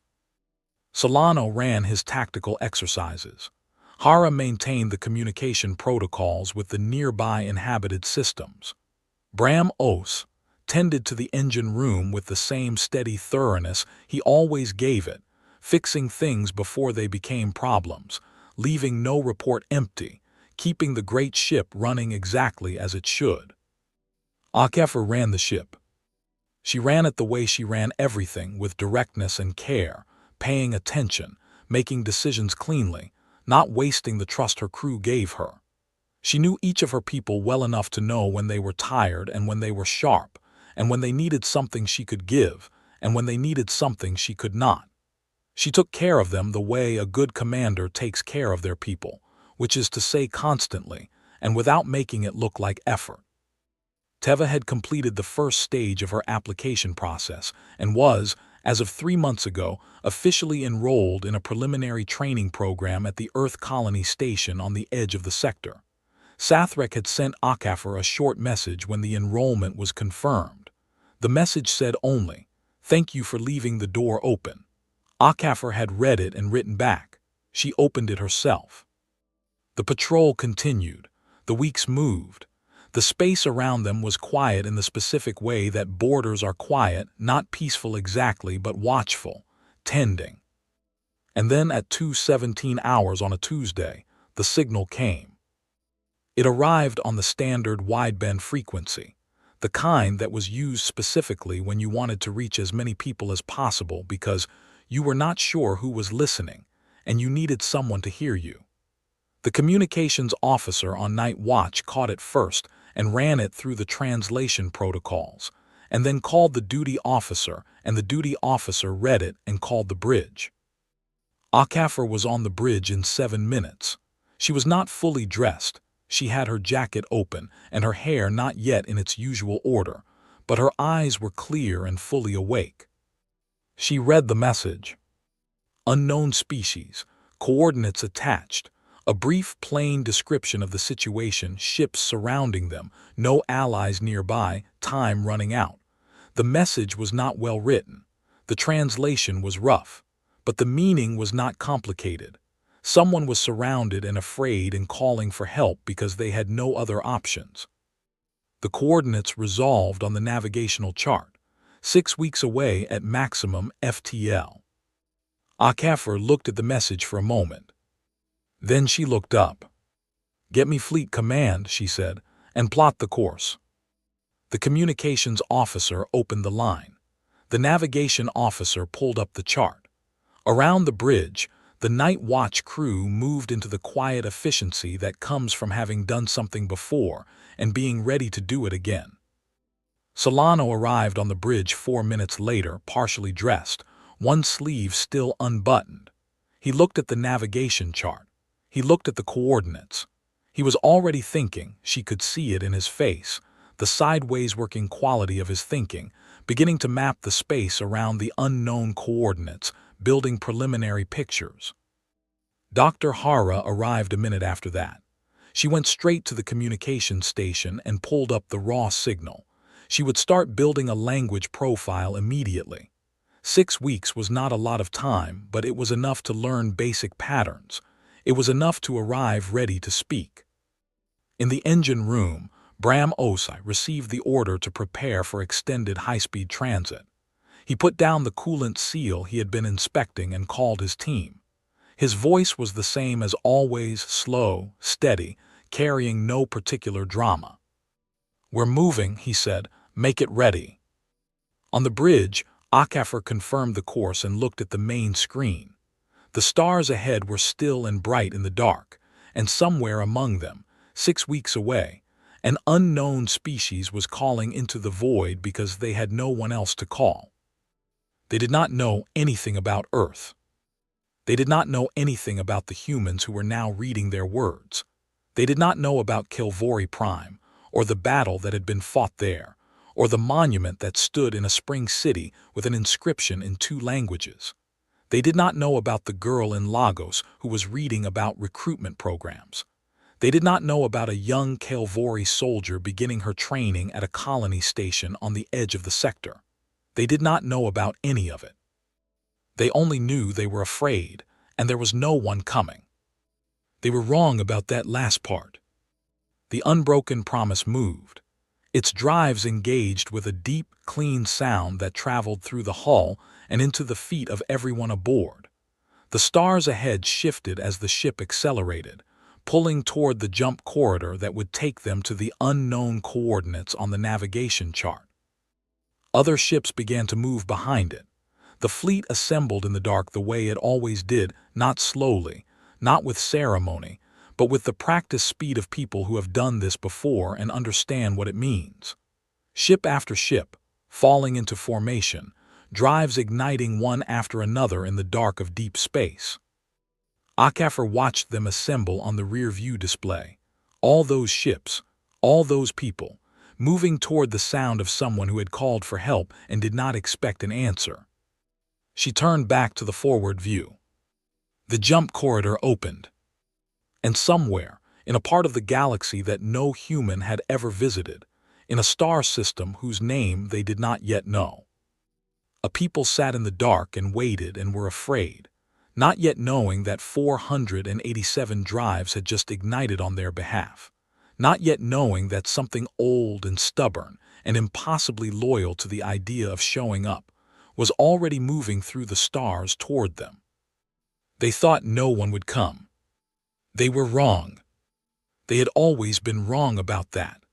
Solano ran his tactical exercises. Hara maintained the communication protocols with the nearby inhabited systems. Bram Os tended to the engine room with the same steady thoroughness he always gave it, fixing things before they became problems, leaving no report empty, keeping the great ship running exactly as it should. Akefer ran the ship. She ran it the way she ran everything, with directness and care, paying attention, making decisions cleanly, not wasting the trust her crew gave her. She knew each of her people well enough to know when they were tired and when they were sharp, and when they needed something she could give, and when they needed something she could not. She took care of them the way a good commander takes care of their people, which is to say constantly, and without making it look like effort. Teva had completed the first stage of her application process and was, as of 3 months ago, officially enrolled in a preliminary training program at the Earth Colony Station on the edge of the sector. Sathrek had sent Akefer a short message when the enrollment was confirmed. The message said only, "Thank you for leaving the door open." Akefer had read it and written back. She opened it herself. The patrol continued. The weeks moved. The space around them was quiet in the specific way that borders are quiet, not peaceful exactly, but watchful, tending. And then at 2:17 hours on a Tuesday, the signal came. It arrived on the standard wideband frequency, the kind that was used specifically when you wanted to reach as many people as possible because you were not sure who was listening and you needed someone to hear you. The communications officer on night watch caught it first and ran it through the translation protocols, and then called the duty officer, and the duty officer read it and called the bridge. Akafar was on the bridge in 7 minutes. She was not fully dressed. She had her jacket open and her hair not yet in its usual order, but her eyes were clear and fully awake. She read the message. Unknown species, coordinates attached, a brief, plain description of the situation, ships surrounding them, no allies nearby, time running out. The message was not well written. The translation was rough, but the meaning was not complicated. Someone was surrounded and afraid and calling for help because they had no other options. The coordinates resolved on the navigational chart, 6 weeks away at maximum FTL. Akafar looked at the message for a moment. Then she looked up. "Get me fleet command," she said, "and plot the course." The communications officer opened the line. The navigation officer pulled up the chart. Around the bridge, the night watch crew moved into the quiet efficiency that comes from having done something before and being ready to do it again. Solano arrived on the bridge 4 minutes later, partially dressed, one sleeve still unbuttoned. He looked at the navigation chart. He looked at the coordinates. He was already thinking, she could see it in his face, the sideways working quality of his thinking, beginning to map the space around the unknown coordinates, building preliminary pictures. Dr. Hara arrived a minute after that. She went straight to the communications station and pulled up the raw signal. She would start building a language profile immediately. 6 weeks was not a lot of time, but it was enough to learn basic patterns. It was enough to arrive ready to speak. In the engine room, Bram Osai received the order to prepare for extended high-speed transit. He put down the coolant seal he had been inspecting and called his team. His voice was the same as always, slow, steady, carrying no particular drama. "We're moving," he said. "Make it ready." On the bridge, Akafar confirmed the course and looked at the main screen. The stars ahead were still and bright in the dark, and somewhere among them, 6 weeks away, an unknown species was calling into the void because they had no one else to call. They did not know anything about Earth. They did not know anything about the humans who were now reading their words. They did not know about Kelvori Prime, or the battle that had been fought there, or the monument that stood in a spring city with an inscription in 2 languages. They did not know about the girl in Lagos who was reading about recruitment programs. They did not know about a young Kelvori soldier beginning her training at a colony station on the edge of the sector. They did not know about any of it. They only knew they were afraid, and there was no one coming. They were wrong about that last part. The unbroken promise moved. Its drives engaged with a deep, clean sound that traveled through the hull and into the feet of everyone aboard. The stars ahead shifted as the ship accelerated, pulling toward the jump corridor that would take them to the unknown coordinates on the navigation chart. Other ships began to move behind it. The fleet assembled in the dark the way it always did, not slowly, not with ceremony, but with the practiced speed of people who have done this before and understand what it means. Ship after ship, falling into formation, drives igniting one after another in the dark of deep space. Akafar watched them assemble on the rear-view display. All those ships, all those people, moving toward the sound of someone who had called for help and did not expect an answer. She turned back to the forward view. The jump corridor opened. And somewhere, in a part of the galaxy that no human had ever visited, in a star system whose name they did not yet know, a people sat in the dark and waited and were afraid, not yet knowing that 487 drives had just ignited on their behalf, not yet knowing that something old and stubborn and impossibly loyal to the idea of showing up was already moving through the stars toward them. They thought no one would come. They were wrong. They had always been wrong about that.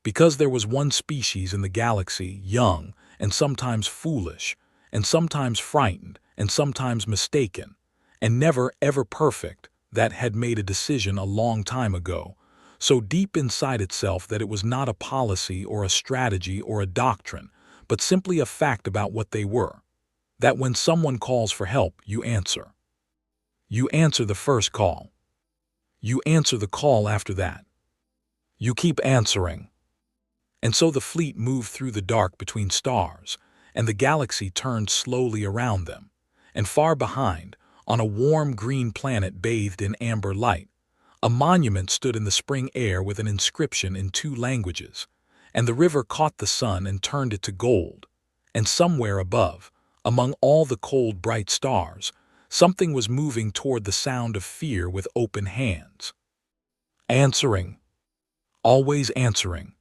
Because there was one species in the galaxy, young and sometimes foolish, and sometimes frightened and sometimes mistaken, and never ever perfect, that had made a decision a long time ago, so deep inside itself that it was not a policy or a strategy or a doctrine, but simply a fact about what they were. That when someone calls for help, you answer. You answer the first call. You answer the call after that. You keep answering. And so the fleet moved through the dark between stars, and the galaxy turned slowly around them. And far behind, on a warm green planet bathed in amber light, a monument stood in the spring air with an inscription in 2 languages, and the river caught the sun and turned it to gold. And somewhere above, among all the cold, bright stars, something was moving toward the sound of fear with open hands. Answering. Always answering.